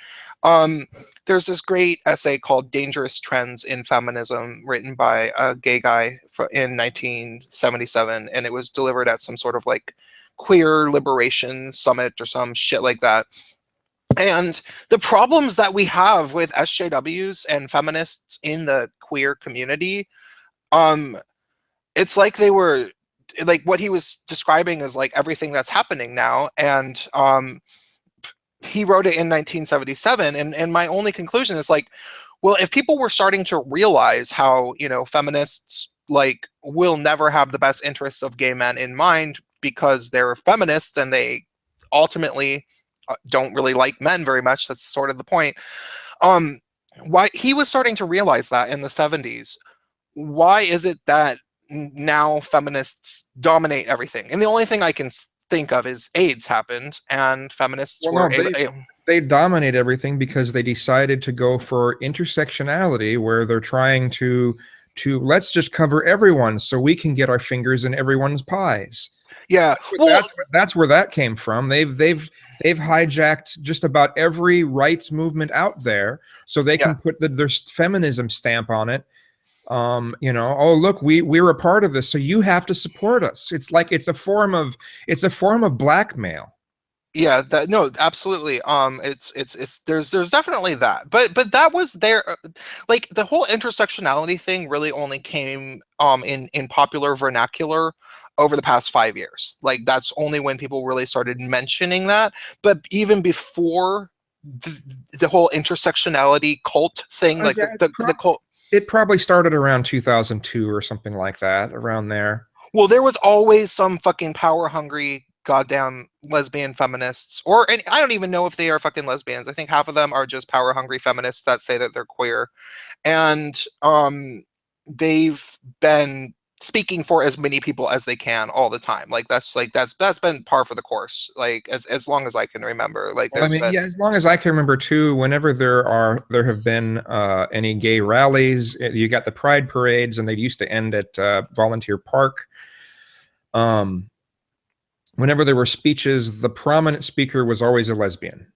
um there's this great essay called Dangerous Trends in Feminism written by a gay guy in 1977, and it was delivered at some sort of like queer liberation summit or some shit like that. And the problems that we have with SJWs and feminists in the queer community, um it's like they were like what he was describing is like everything that's happening now. And he wrote it in 1977, and my only conclusion is like, well, if people were starting to realize how, feminists like will never have the best interests of gay men in mind because they're feminists and they ultimately don't really like men very much, that's sort of the point. um why he was starting to realize that in the 70s, why is it that now feminists dominate everything? And the only thing I can think of is AIDS happened, and feminists well, were no, able. they dominate everything because they decided to go for intersectionality, where they're trying to let's just cover everyone so we can get our fingers in everyone's pies. Yeah, That's what, well, that's where that came from. They've hijacked just about every rights movement out there, so they yeah, can put their feminism stamp on it. Oh look, we're a part of this, so you have to support us. It's like it's a form of blackmail. yeah. That no, absolutely. It's there's definitely that, but that was there. Like the whole intersectionality thing really only came in popular vernacular over the past 5 years. Like that's only when people really started mentioning that. But even before the whole intersectionality cult thing, like Yeah, the cult. it probably started around 2002 or something like that, around there. Well, there was always some fucking power hungry goddamn lesbian feminists, or and I don't even know if they are fucking lesbians. I think half of them are just power hungry feminists that say that they're queer, and they've been speaking for as many people as they can all the time. That's been par for the course. Like as long as I can remember. Like Well, I there's mean, been yeah, as long as I can remember too, whenever there have been any gay rallies, you got the pride parades, and they used to end at Volunteer Park. Um, Whenever there were speeches, the prominent speaker was always a lesbian.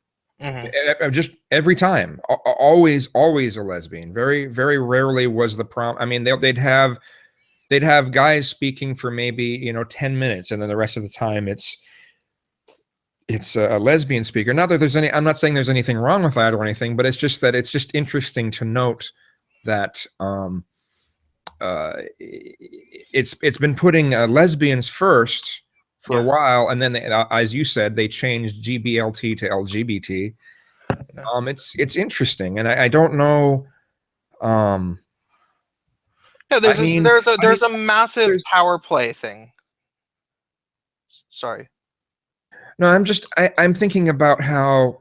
mhm. Just every time, always a lesbian. Very, very rarely was the I mean, they'd have guys speaking for maybe 10 minutes, and then the rest of the time it's a lesbian speaker. Not that there's any, I'm not saying there's anything wrong with that or anything, but it's just that it's just interesting to note that it's been putting lesbians first for a Yeah, while, and then as you said, they changed GBLT to LGBT. yeah. It's interesting, and I don't know. Um, Yeah, I mean, there's a massive there's power play thing. Sorry. No, I'm thinking about how,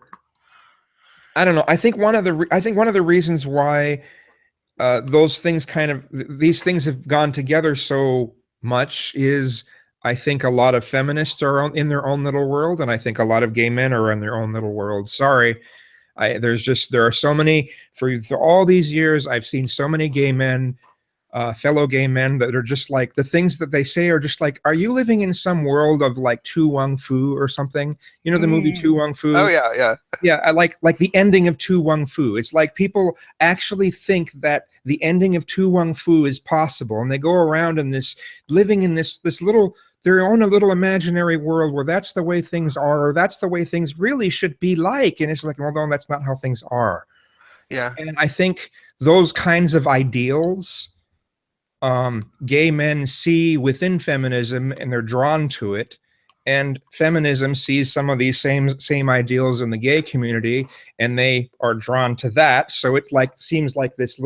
I don't know. I think one of the reasons why those things these things have gone together so much is, I think a lot of feminists are in their own little world, and I think a lot of gay men are in their own little world. Sorry, there are so many, for all these years I've seen so many gay men, fellow gay men, that are just like, the things that they say are just like, are you living in some world of like Tu Wong Fu or something? You know the movie Mm. Tu Wong Oh Fu? yeah, yeah, Yeah, I like the ending of Tu Wong Fu. It's like people actually think that the ending of Tu Wong Fu is possible, and they go around in this, living in this little, their own a little imaginary world where that's the way things are, or that's the way things really should be like. And it's like, well, no, that's not how things are. yeah. And I think those kinds of ideals, gay men see within feminism, and they're drawn to it, and feminism sees some of these same ideals in the gay community, and they are drawn to that. So it like seems like this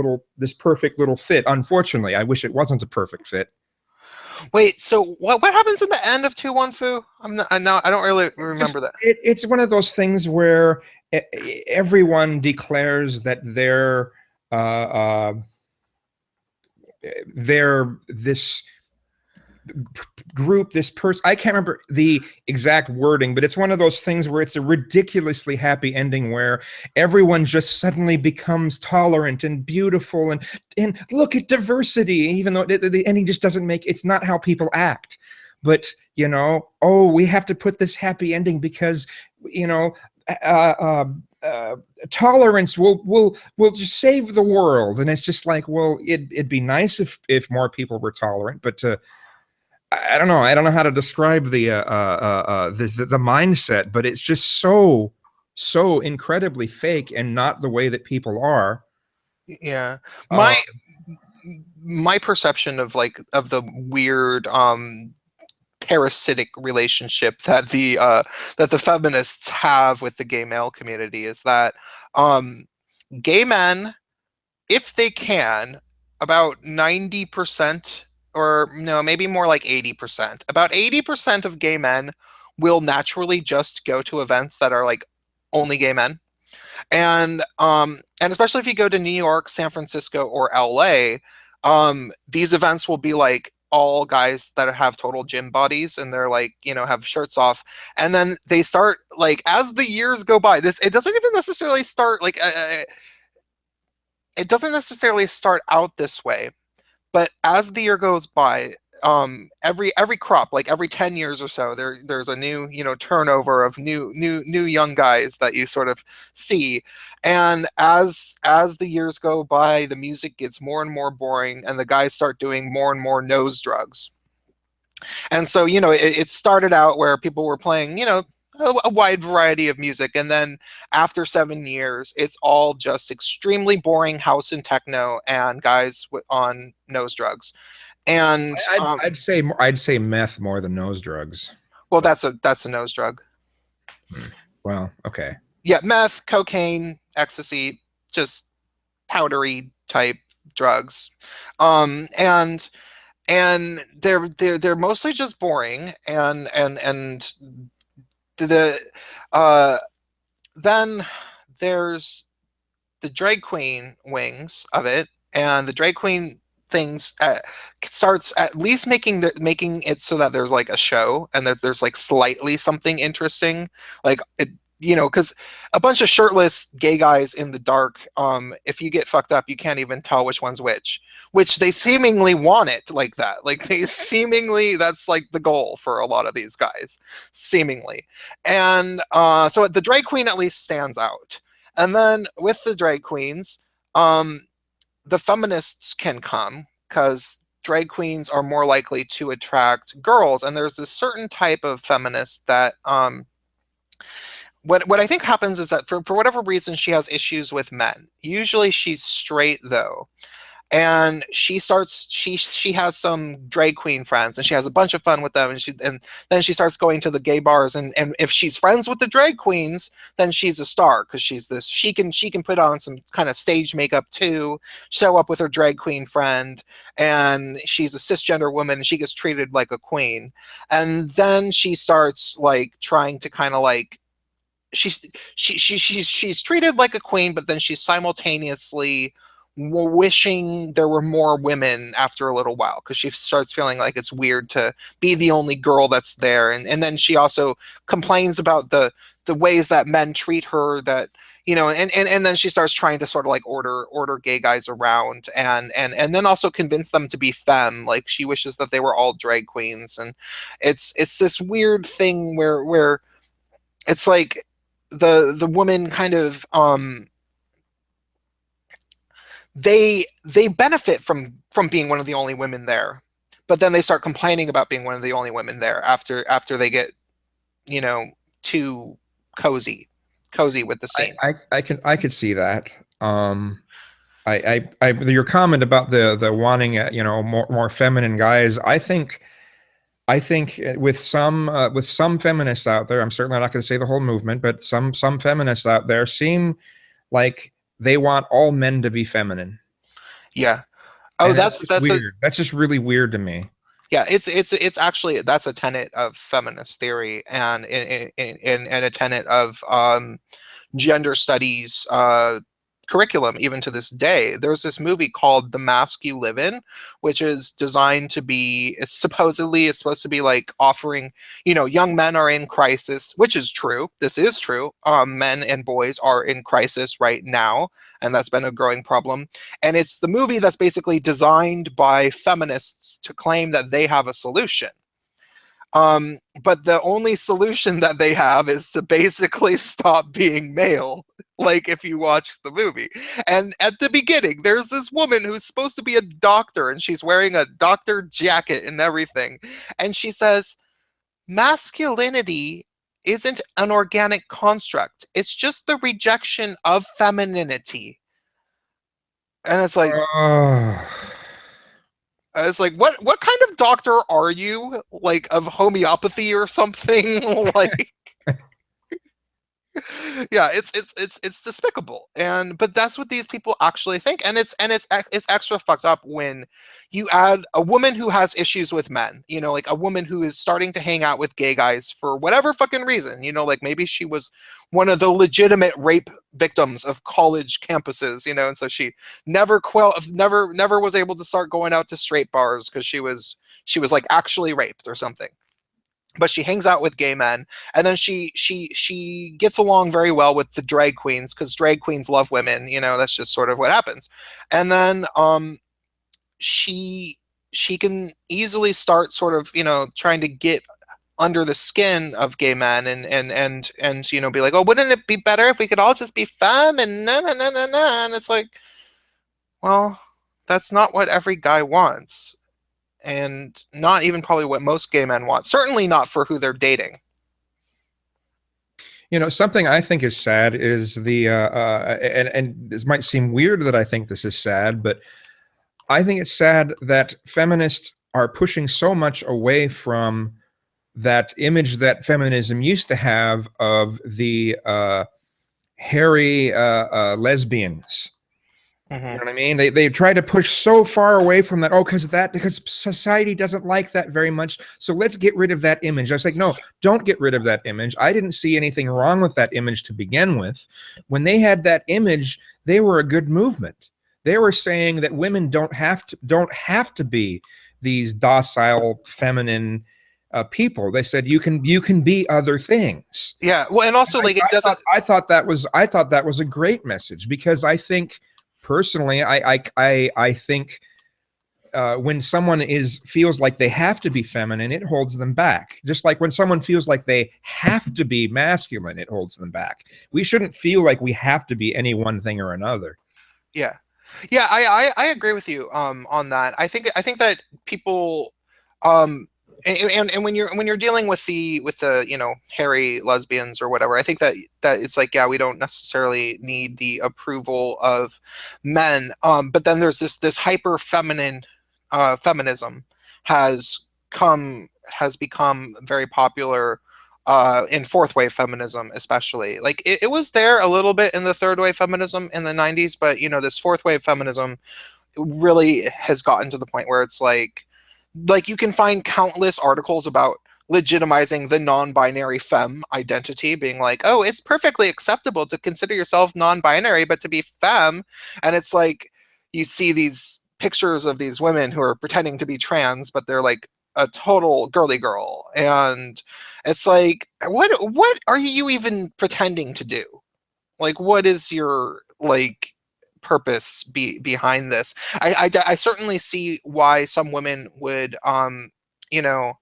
perfect little fit. Unfortunately, I wish it wasn't a perfect fit. Wait, so what happens in the end of 2-1-Fu? I don't really Just remember that. it's one of those things where everyone declares that uh, uh, they're this group, this person. I can't remember the exact wording, but it's one of those things where it's a ridiculously happy ending where everyone just suddenly becomes tolerant and beautiful, and look at diversity, even though the ending just doesn't make, it's not how people act. But oh, we have to put this happy ending because you know uh, uh, uh, tolerance will just save the world. And it's just like, well, it'd be nice if more people were tolerant, but I don't know. I don't know how to describe the mindset, but it's just so incredibly fake and not the way that people are. Yeah. My Uh, my perception of the weird parasitic relationship that the feminists have with the gay male community is that um gay men, if they can, about 90%, or no, maybe more like 80%, about 80% of gay men will naturally just go to events that are like only gay men. And especially if you go to New York, San Francisco, or LA, these events will be like all guys that have total gym bodies, and they're like, have shirts off. And then they start, like, as the years go by, this it doesn't even necessarily start like it doesn't necessarily start out this way, but as the year goes by, every crop, like every 10 years or so, there's a new, turnover of new young guys that you sort of see. And as the years go by, the music gets more and more boring, and the guys start doing more and more nose drugs. And so, it started out where people were playing, a wide variety of music. And then after 7 years, it's all just extremely boring house and techno and guys on nose drugs. And I'd say meth more than nose drugs. well, But that's a nose drug. well, okay. Yeah, meth, cocaine, ecstasy, just powdery type drugs. And they're mostly just boring, and the uh then there's the drag queen wings of it, and the drag queen things starts at least making it so that there's like a show, and that there's like slightly something interesting, like it, because a bunch of shirtless gay guys in the dark, if you get fucked up, you can't even tell which one's which they seemingly want it like that, like they seemingly, that's like the goal for a lot of these guys, seemingly. And so the drag queen at least stands out. And then with the drag queens, um, the feminists can come because drag queens are more likely to attract girls. And there's this certain type of feminist that what I think happens is that for whatever reason she has issues with men. Usually she's straight though. and she has some drag queen friends, and she has a bunch of fun with them, and then she starts going to the gay bars, and if she's friends with the drag queens, then she's a star because she can put on some kind of stage makeup too, show up with her drag queen friend, and she's a cisgender woman, and she gets treated like a queen. And then she starts like trying to kind of like she's she's treated like a queen, but then she's simultaneously wishing there were more women after a little while because she starts feeling like it's weird to be the only girl that's there, and then she also complains about the ways that men treat her, that and then she starts trying to sort of like order gay guys around, and then also convince them to be femme, like she wishes that they were all drag queens. And it's this weird thing where it's like the woman kind of they benefit from being one of the only women there, but then they start complaining about being one of the only women there after they get you know too cozy with the scene. I could see that. Your comment about the wanting more feminine guys. I think with some feminists out there, I'm certainly not going to say the whole movement, but some feminists out there seem like they want all men to be feminine, Yeah. Oh, and that's just that's a weird. That's just really weird to me. yeah. It's actually that's a tenet of feminist theory, and a tenet of gender studies curriculum even to this day. There's this movie called The Mask You Live In, which is designed to be, it's supposed to be like offering, young men are in crisis, which is true. This is true. Men and boys are in crisis right now, and that's been a growing problem. And it's the movie that's basically designed by feminists to claim that they have a solution. But the only solution that they have is to basically stop being male. Like if you watch the movie. And at the beginning, there's this woman who's supposed to be a doctor, and she's wearing a doctor jacket and everything. And she says, masculinity isn't an organic construct. It's just the rejection of femininity. And Oh. it's like, what kind of doctor are you? Like of homeopathy or something? Like, yeah, it's despicable. And but that's what these people actually think. And it's extra fucked up when you add a woman who has issues with men, like a woman who is starting to hang out with gay guys for whatever fucking reason, like maybe she was one of the legitimate rape victims of college campuses, and so she never was able to start going out to straight bars because she was like actually raped or something. But she hangs out with gay men, and then she gets along very well with the drag queens because drag queens love women. That's just sort of what happens. And then she can easily start sort of trying to get under the skin of gay men, and be like, oh, wouldn't it be better if we could all just be femme and na na na na na? And it's like, well, that's not what every guy wants, and not even probably what most gay men want. Certainly not for who they're dating. Something I think is sad is and this might seem weird that I think this is sad, but I think it's sad that feminists are pushing so much away from that image that feminism used to have of the hairy lesbians. Mm-hmm. You know what I mean? They try to push so far away from that. Oh, because society doesn't like that very much. So let's get rid of that image. I was like, no, don't get rid of that image. I didn't see anything wrong with that image to begin with. When they had that image, they were a good movement. They were saying that women don't have to be these docile, feminine people. They said you can be other things. Yeah. Well, and also like it doesn't. I thought that was a great message, because I think personally, I think when someone feels like they have to be feminine, it holds them back. Just like when someone feels like they have to be masculine, it holds them back. We shouldn't feel like we have to be any one thing or another. Yeah. Yeah, I agree with you on that. I think that people um and when you're dealing with the hairy lesbians or whatever, I think that it's like, yeah, we don't necessarily need the approval of men, but then there's this hyper feminine feminism has has become very popular in fourth wave feminism, especially. Like it was there a little bit in the third wave feminism in the 90s, but this fourth wave feminism really has gotten to the point where it's like you can find countless articles about legitimizing the non-binary femme identity, being like, oh, it's perfectly acceptable to consider yourself non-binary but to be femme. And it's like you see these pictures of these women who are pretending to be trans but they're like a total girly girl, and it's like, what are you even pretending to do? Like, what is your like purpose behind this? I certainly see why some women would you know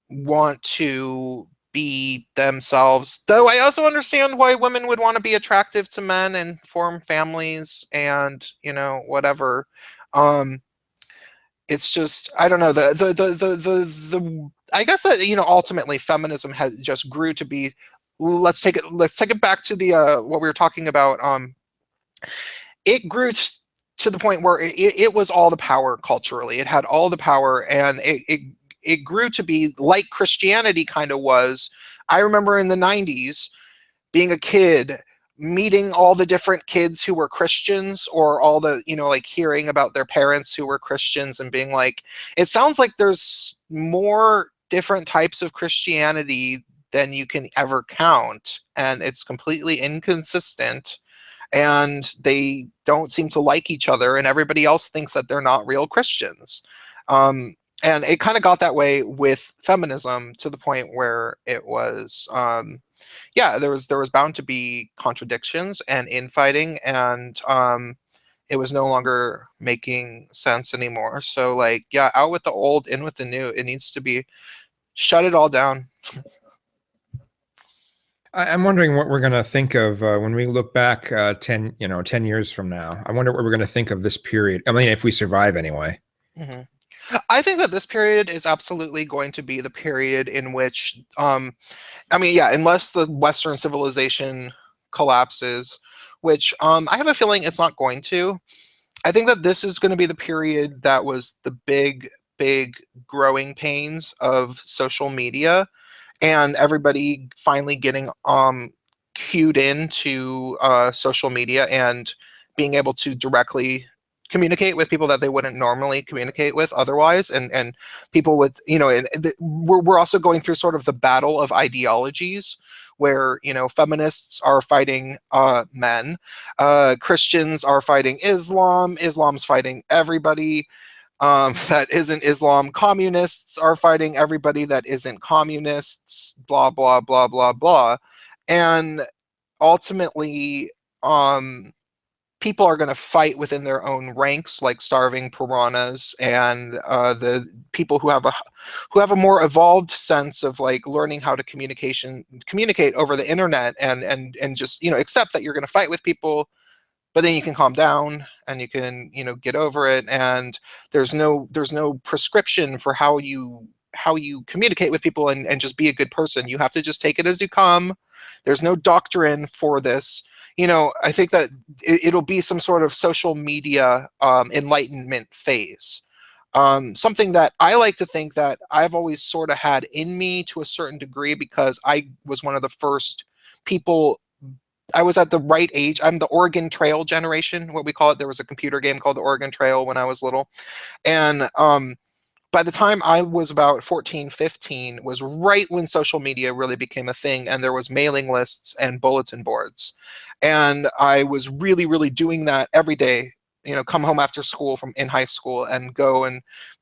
want to be themselves, though I also understand why women would want to be attractive to men and form families and whatever. um it's just, I don't know, the I guess that ultimately feminism has just grew to be, let's take it back to the what we were talking about. It grew to the point where it was all the power culturally. It had all the power, and it grew to be like Christianity kind of was. I remember in the 90s being a kid, meeting all the different kids who were Christians, or all the, like hearing about their parents who were Christians and being like, it sounds like there's more different types of Christianity than you can ever count, and it's completely inconsistent, and they don't seem to like each other, and everybody else thinks that they're not real Christians. And it kind of got that way with feminism to the point where it was, yeah, there was bound to be contradictions and infighting, and it was no longer making sense anymore. So like, yeah, out with the old, in with the new. It needs to be, shut it all down. I'm wondering what we're going to think of when we look back 10 years from now. I wonder what we're going to think of this period. I mean, if we survive anyway. Hmm. I think that this period is absolutely going to be the period in which, I mean, yeah, unless the Western civilization collapses, which I have a feeling it's not going to. I think that this is going to be the period that was the big growing pains of social media, and everybody finally getting cued into social media and being able to directly communicate with people that they wouldn't normally communicate with otherwise, and people with, we're also going through sort of the battle of ideologies, where feminists are fighting men, Christians are fighting Islam's fighting everybody that isn't Islam. Communists are fighting everybody that isn't communists. Blah blah blah blah blah, and ultimately, people are going to fight within their own ranks, like starving piranhas, and the people who have a more evolved sense of like learning how to communicate over the internet, and just accept that you're going to fight with people, but then you can calm down and you can get over it, and there's no prescription for how you communicate with people and just be a good person. You have to just take it as you come. There's no doctrine for this. I think that it'll be some sort of social media enlightenment phase. Something that I like to think that I've always sort of had in me to a certain degree, because I was one of the first people. I was at the right age. I'm the Oregon Trail generation, what we call it. There was a computer game called the Oregon Trail when I was little. And by the time I was about 14, 15, was right when social media really became a thing, and there was mailing lists and bulletin boards. And I was really, really doing that every day. Come home after school from in high school and go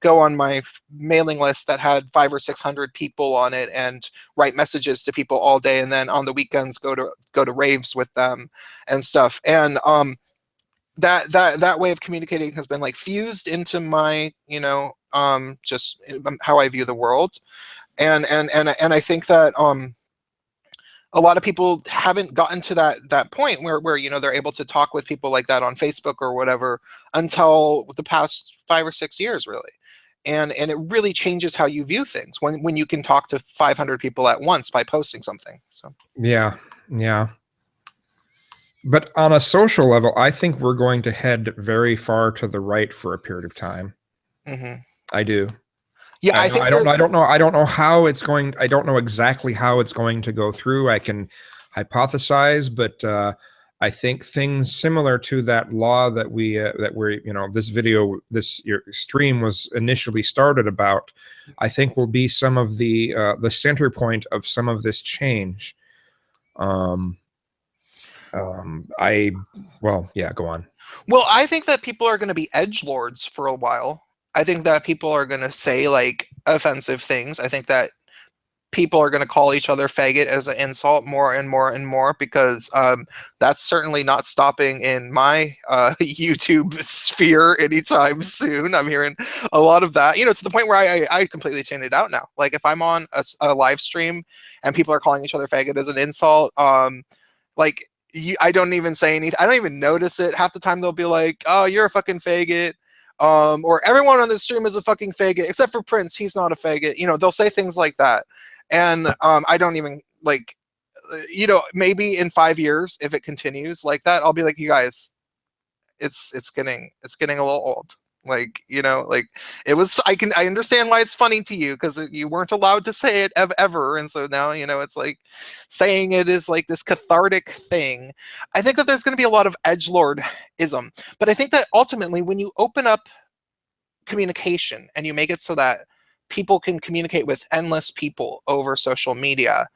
on my mailing list that had 500 or 600 people on it, and write messages to people all day, and then on the weekends go to raves with them and stuff. And that way of communicating has been like fused into my just how I view the world. And I think that a lot of people haven't gotten to that point where they're able to talk with people like that on Facebook or whatever until the past 5 or 6 years, really. and it really changes how you view things when you can talk to 500 people at once by posting something. So Yeah, yeah. But on a social level, I think we're going to head very far to the right for a period of time. mhm. I do. Yeah, I think there's I don't know how it's going. I don't know exactly how it's going to go through. I can hypothesize, but I think things similar to that law that this video, this your stream was initially started about, I think will be some of the center point of some of this change. Um, yeah, go on. Well, I think that people are going to be edgelords for a while. I think that people are going to say like offensive things. I think that people are going to call each other faggot as an insult more and more and more because that's certainly not stopping in my YouTube sphere anytime soon. I'm hearing a lot of that. You know, to the point where I completely tune it out now. Like if I'm on a live stream and people are calling each other faggot as an insult, like I don't even say anything. I don't even notice it. Half the time they'll be like, "Oh, you're a fucking faggot." Or everyone on this stream is a fucking faggot except for Prince. He's not a faggot. You know, they'll say things like that, and I don't even like. You know, maybe in 5 years, if it continues like that, I'll be like, "You guys, it's getting a little old." Like, you know, like it was. I understand why it's funny to you because you weren't allowed to say it ever, and so now you know it's like saying it is like this cathartic thing. I think that there's going to be a lot of edgelordism, but I think that ultimately, when you open up communication and you make it so that people can communicate with endless people over social media,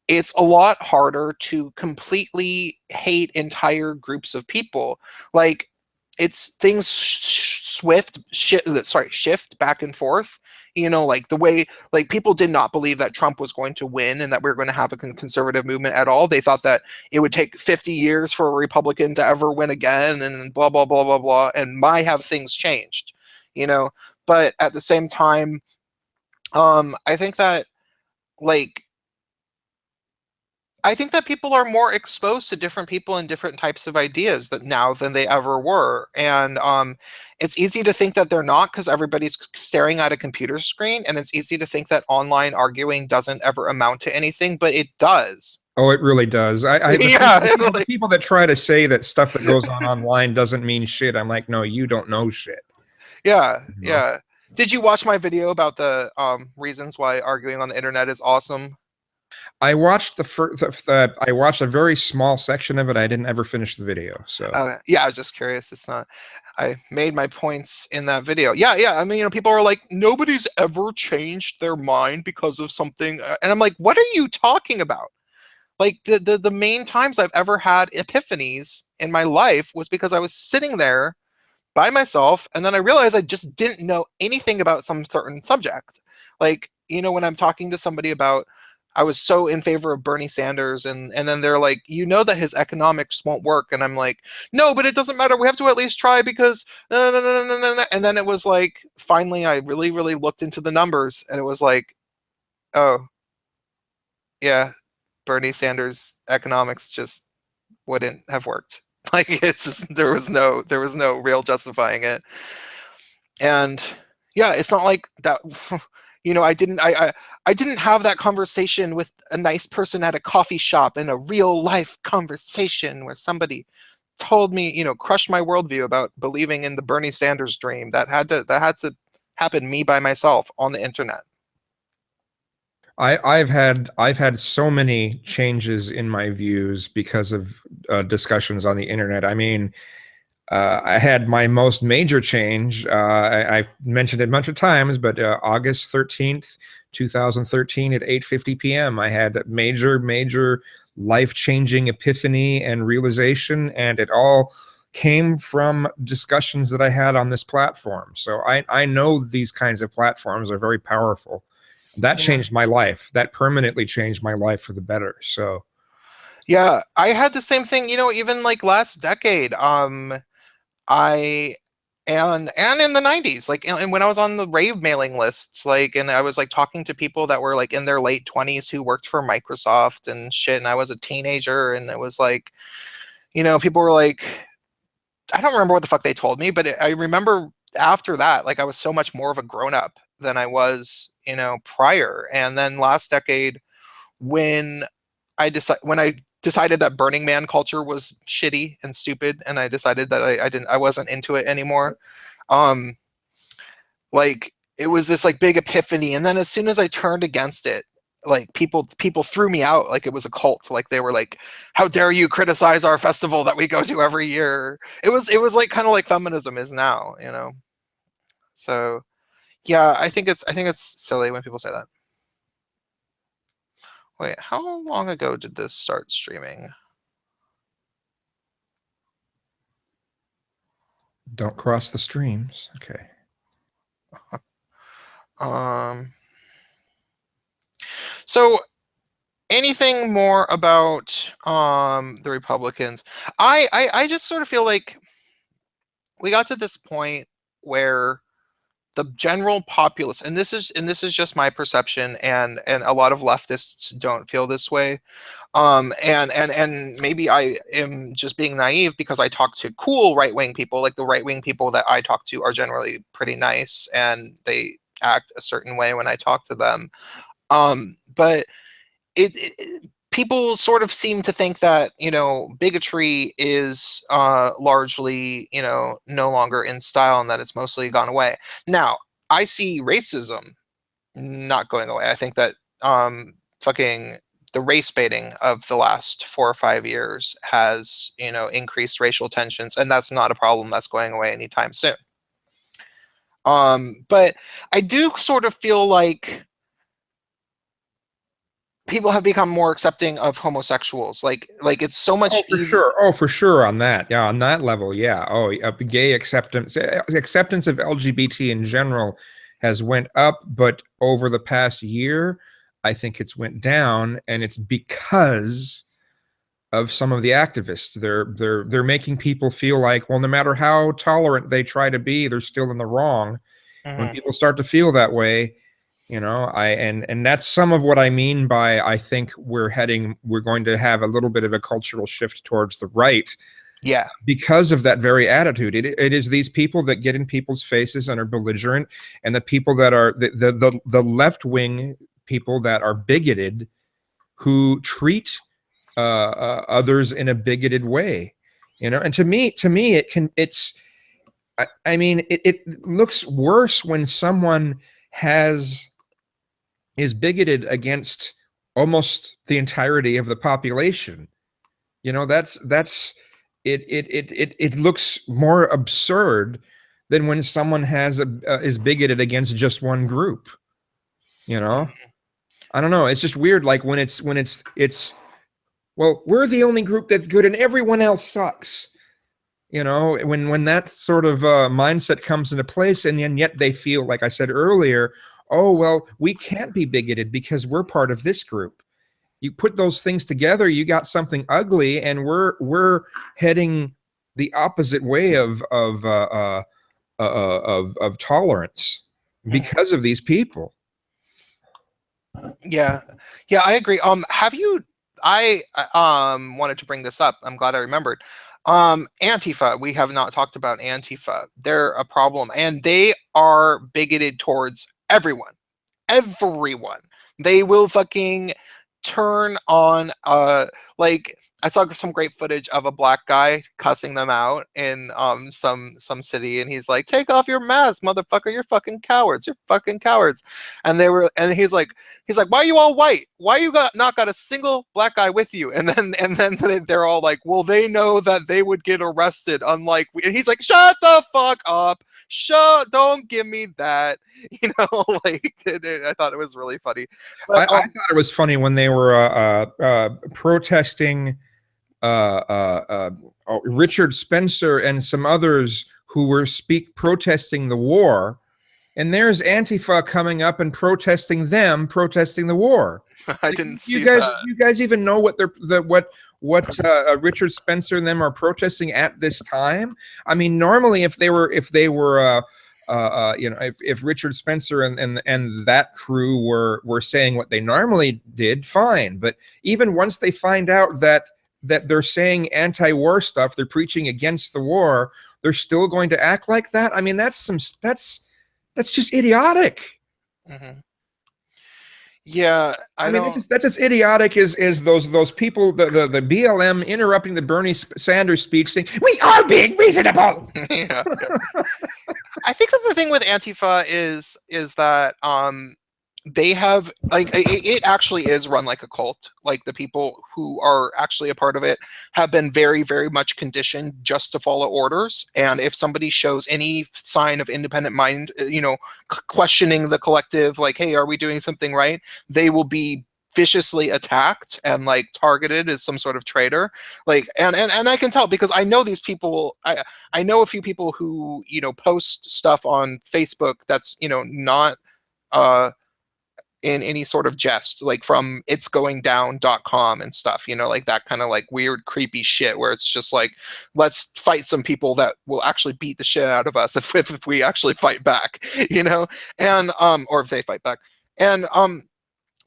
it's a lot harder to completely hate entire groups of people. Like it's things shift back and forth. You know, like the way like people did not believe that Trump was going to win and that we are going to have a conservative movement at all. They thought that it would take 50 years for a Republican to ever win again and blah blah blah blah blah. And my have things changed, you know. But at the same time, I think that like I think that people are more exposed to different people and different types of ideas that now than they ever were. And it's easy to think that they're not because everybody's staring at a computer screen. And it's easy to think that online arguing doesn't ever amount to anything, but it does. Oh, it really does. Yeah. The people that try to say that stuff that goes on online doesn't mean shit. I'm like, no, you don't know shit. Yeah. You know? Yeah. Did you watch my video about the reasons why arguing on the internet is awesome? I watched I watched a very small section of it. I didn't ever finish the video. So Yeah, I was just curious. It's not. I made my points in that video. Yeah, yeah. I mean, you know, people are like, nobody's ever changed their mind because of something, and I'm like, what are you talking about? Like the main times I've ever had epiphanies in my life was because I was sitting there by myself, and then I realized I just didn't know anything about some certain subject. Like, you know, when I'm talking to somebody about I was so in favor of Bernie Sanders and then they're like, you know that his economics won't work. And I'm like, no, but it doesn't matter. We have to at least try because no, no, no, no, no, no. And then it was like, finally, I really, really looked into the numbers and it was like, oh, yeah, Bernie Sanders economics just wouldn't have worked. Like it's just, there was no real justifying it. And yeah, it's not like that. You know, I didn't have that conversation with a nice person at a coffee shop in a real life conversation where somebody told me, you know, crushed my worldview about believing in the Bernie Sanders dream. That had to happen me by myself on the internet. I've had so many changes in my views because of discussions on the internet. I mean, I had my most major change. I've mentioned it a bunch of times, but August 13th, 2013 at 8:50 p.m. I had a major life-changing epiphany and realization, and it all came from discussions that I had on this platform. So I know these kinds of platforms are very powerful. That Yeah. changed my life. That permanently changed my life for the better. So Yeah, I had the same thing, you know, even like last decade. I and in the 90s, like and when I was on the rave mailing lists, like and I was like talking to people that were like in their late 20s who worked for Microsoft and shit, and I was a teenager and it was like, you know, people were like, I don't remember what the fuck they told me, but I remember after that, like I was so much more of a grown up than I was, prior. And then last decade, when I decided that Burning Man culture was shitty and stupid, and I decided that I wasn't into it anymore. Um, like it was this like big epiphany, and then as soon as I turned against it, like people threw me out like it was a cult. Like they were like, "How dare you criticize our festival that we go to every year?" It was like kind of like feminism is now. So yeah, I think it's silly when people say that. Wait, how long ago did this start streaming? Don't cross the streams. Okay. Um, so anything more about the Republicans? I just sort of feel like we got to this point where the general populace, and this is just my perception, and a lot of leftists don't feel this way. And maybe I am just being naive because I talk to cool right-wing people. Like the right-wing people that I talk to are generally pretty nice and they act a certain way when I talk to them. But people sort of seem to think that bigotry is largely no longer in style and that it's mostly gone away. Now I see racism not going away. I think that fucking the race baiting of the last 4 or 5 years has increased racial tensions, and that's not a problem that's going away anytime soon. But I do sort of feel like people have become more accepting of homosexuals. Like it's so Oh, much for easier. sure. Oh, for sure on that. Yeah, on that level. Yeah. Oh, gay acceptance of LGBT in general has went up, but over the past year, I think it's went down, and it's because of some of the activists. They're making people feel like, well, no matter how tolerant they try to be, they're still in the wrong. When Mhm. people start to feel that way, and that's some of what I mean by I think we're going to have a little bit of a cultural shift towards the right Yeah. because of that very attitude. It is these people that get in people's faces and are belligerent, and the people that are the left wing people that are bigoted, who treat others in a bigoted way. And to me, I mean, it looks worse when someone has is bigoted against almost the entirety of the population. That's it looks more absurd than when someone is bigoted against just one group. You know, Mhm. I don't know. It's just weird. Like when it's well, we're the only group that's good and everyone else sucks. When that sort of mindset comes into place, and yet they feel, like I said earlier, oh well, we can't be bigoted because we're part of this group. You put those things together, you got something ugly, and we're heading the opposite way of tolerance Mhm. because of these people. Yeah. Yeah, I agree. Have you wanted to bring this up. I'm glad I remembered. Antifa, we have not talked about Antifa. They're a problem and they are bigoted towards everyone. Everyone. They will fucking turn on like I saw some great footage of a black guy cussing them out in some city, and he's like, "Take off your mask, motherfucker! You're fucking cowards! You're fucking cowards!" And he's like, "Why are you all white? Why you not got a single black guy with you?" And then they're all like, "Well, they know that they would get arrested, unlike we." And he's like, "Shut the fuck up! Don't give me that." Like I thought it was really funny. But I thought it was funny when they were protesting Richard Spencer and some others who were protesting the war, and there's Antifa coming up and protesting protesting the war. I Like, didn't you see guys, that. you guys even know what Richard Spencer and them are protesting at this time? I mean, normally if Richard Spencer and that crew were saying what they normally did, fine. But even once they find out that they're saying anti-war stuff, they're preaching against the war, they're still going to act like that. I mean, that's just idiotic. Hmm. Yeah, I I mean, don't. that's as idiotic as those people, the BLM interrupting the Bernie Sanders speech, saying we are being reasonable. Yeah. I think that the thing with Antifa is that they have like it actually is run like a cult. Like the people who are actually a part of it have been very, very much conditioned just to follow orders. And if somebody shows any sign of independent mind, questioning the collective, like, hey, are we doing something right? They will be viciously attacked and like targeted as some sort of traitor. Like, and I can tell because I know these people. I know a few people who post stuff on Facebook that's not uh in any sort of jest, like from itsgoingdown.com and stuff, like that kind of like weird, creepy shit where it's just like, let's fight some people that will actually beat the shit out of us if we actually fight back, and or if they fight back. And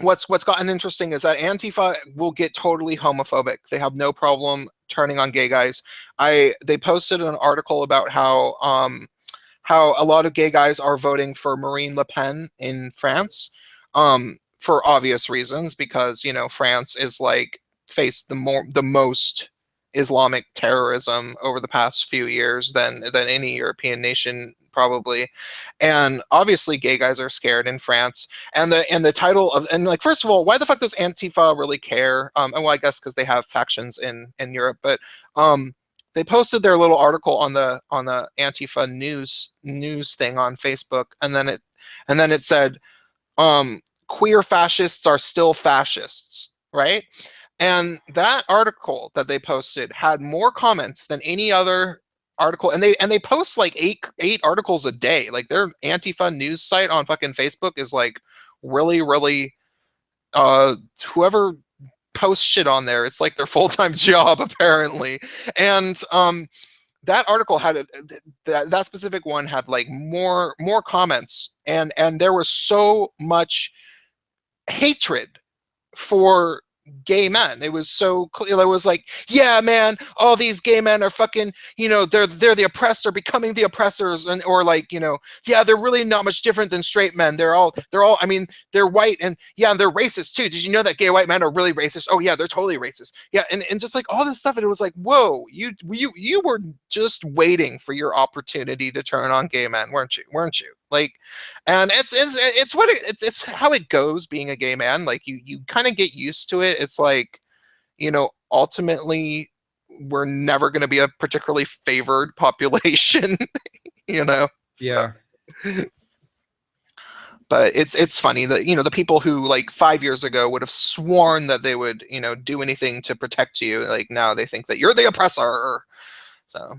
what's gotten interesting is that Antifa will get totally homophobic. They have no problem turning on gay guys. They posted an article about how a lot of gay guys are voting for Marine Le Pen in France, for obvious reasons, because France is like faced the most Islamic terrorism over the past few years than any European nation probably, and obviously gay guys are scared in France. And the title of, and like, first of all, why the fuck does Antifa really care? And well, I guess because they have factions in Europe, but they posted their little article on the Antifa news thing on Facebook, and then it said, queer fascists are still fascists, right? And that article that they posted had more comments than any other article, and they post like eight articles a day. Like their Antifa news site on fucking Facebook is like really, really, whoever posts shit on there, it's like their full-time job apparently. And that article had that specific one had like more comments, and there was so much hatred for gay men. It was so clear. It was like, yeah, man, all these gay men are fucking, they're the oppressed, or becoming the oppressors, and or like, yeah, they're really not much different than straight men. They're all, I mean, they're white, and yeah, they're racist too. Did you know that gay white men are really racist? Oh yeah, they're totally racist. Yeah, and just like all this stuff, and it was like, whoa, you were just waiting for your opportunity to turn on gay men, weren't you? Weren't you? Like, and it's how it goes being a gay man. Like you kind of get used to it. It's like, ultimately we're never going to be a particularly favored population, so. Yeah. But it's funny that the people who like 5 years ago would have sworn that they would do anything to protect you, like now they think that you're the oppressor. So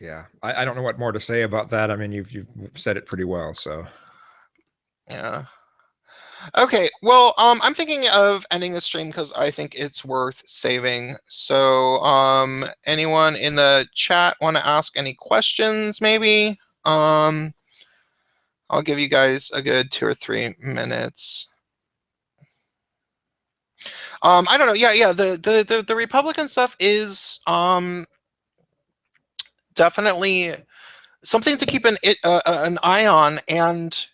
Yeah, I don't know what more to say about that. I mean, you've said it pretty well. So yeah. Okay, well, I'm thinking of ending the stream because I think it's worth saving. So, anyone in the chat want to ask any questions, maybe? I'll give you guys a good 2 or 3 minutes. I don't know. Yeah. The Republican stuff is definitely something to keep an eye on. And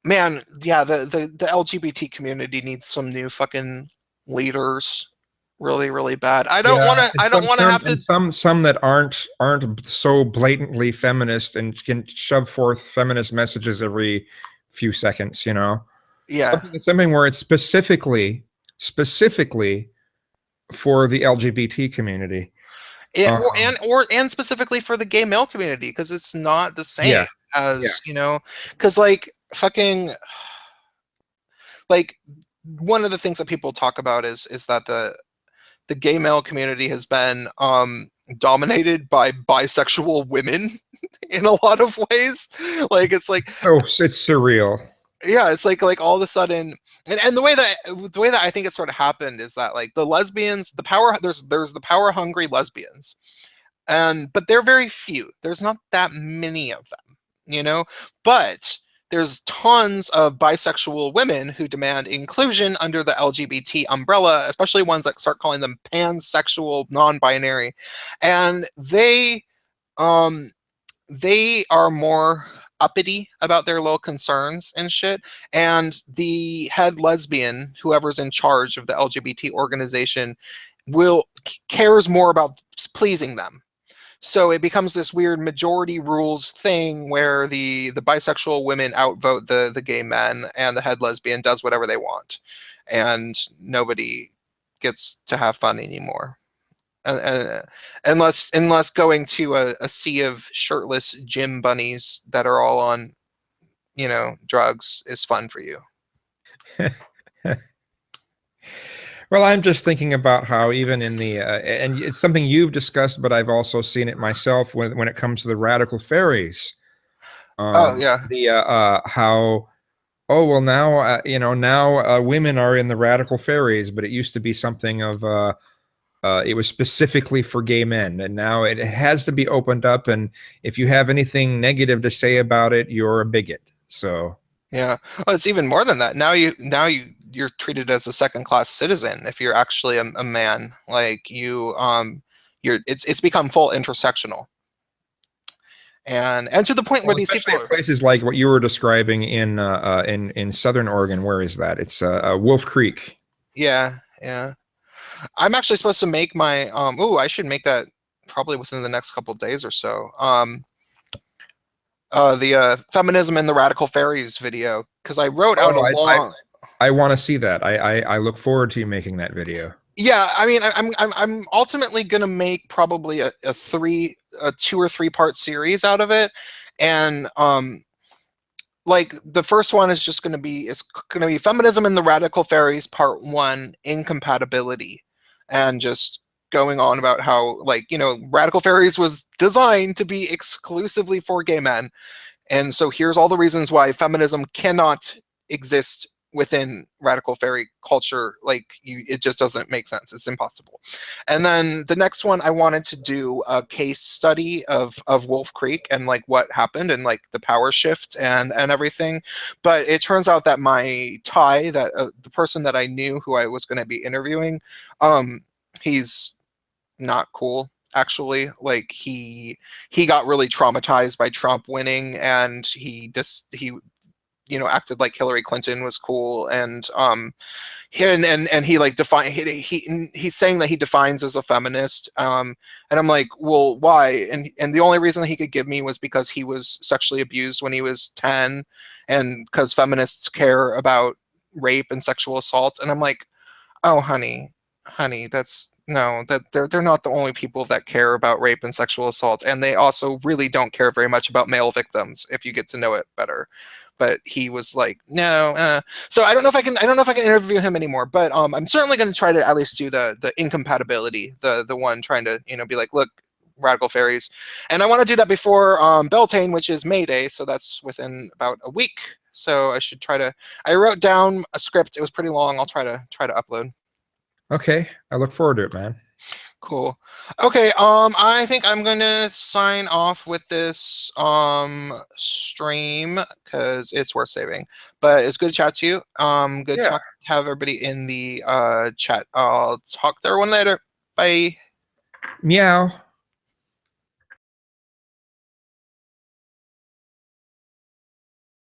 man, yeah, the LGBT community needs some new fucking leaders, really, really bad. I don't want yeah, to. I don't want to have to. some that aren't so blatantly feminist and can shove forth feminist messages every few seconds. Yeah. Something where it's specifically for the LGBT community. It, Um, and specifically for the gay male community, because it's not the yeah, same yeah. as because like fucking, like, one of the things that people talk about is that the gay male community has been dominated by bisexual women in a lot of ways. Like it's like, Oh, it's surreal. yeah, it's like all of a sudden, and the way that I think it sort of happened is that like the lesbians, the power, there's the power hungry lesbians, and but they're very few. There's not that many of them, but there's tons of bisexual women who demand inclusion under the LGBT umbrella, especially ones that start calling them pansexual, non-binary, and um they are more uppity about their little concerns and shit. And the head lesbian, whoever's in charge of the LGBT organization, will cares more about pleasing them. So it becomes this weird majority rules thing where the bisexual women outvote the gay men, and the head lesbian does whatever they want, and nobody gets to have fun anymore. Uh, unless going to a sea of shirtless gym bunnies that are all on, drugs is fun for you. Well, I'm just thinking about how even in the and it's something you've discussed, but I've also seen it myself when it comes to the radical fairies. Oh yeah, The how oh well now now women are in the radical fairies, but it used to be something of it was specifically for gay men, and now it has to be opened up. And if you have anything negative to say about it, you're a bigot. So yeah. Well, it's even more than that. You're treated as a second class citizen if you're actually a man. Like it's become full intersectional, and to the point where well, these people especially in are. places like what you were describing in Southern Oregon. Where is that? It's Wolf Creek. Yeah, yeah. I'm actually supposed to make my I should make that probably within the next couple of days or so. The feminism and the radical fairies video, because I wrote out a Oh, long. I want to see that. I look forward to you making that video. Yeah, I mean, I'm ultimately gonna make probably a 2 or 3 part series out of it, and like the first one is just gonna be feminism and the radical fairies part one, incompatibility, and just going on about how, like, radical fairies was designed to be exclusively for gay men. And so here's all the reasons why feminism cannot exist within radical fairy culture. Like, it just doesn't make sense. It's impossible. And then the next one, I wanted to do a case study of Wolf Creek and like what happened and like the power shift and everything. But it turns out that my tie, that the person that I knew who I was going to be interviewing, he's not cool, actually. Like, he got really traumatized by Trump winning, and he acted like Hillary Clinton was cool. And he like he's saying that he defines as a feminist. And I'm like, well, why? And the only reason that he could give me was because he was sexually abused when he was 10, and because feminists care about rape and sexual assault. And I'm like, oh, honey, that's no, that they're not the only people that care about rape and sexual assault, and they also really don't care very much about male victims if you get to know it better. But he was like, no. So I don't know if I can interview him anymore. But I'm certainly going to try to at least do the incompatibility, the one trying to be like, look, radical fairies, and I want to do that before Beltane, which is May Day, so that's within about a week. So I should try to. I wrote down a script. It was pretty long. I'll try to upload. Okay, I look forward to it, man. Cool. Okay, I think I'm gonna sign off with this stream because it's worth saving. But it's good to chat to you. Good Yeah. talk have everybody in the chat. I'll talk to everyone later. Bye. Meow.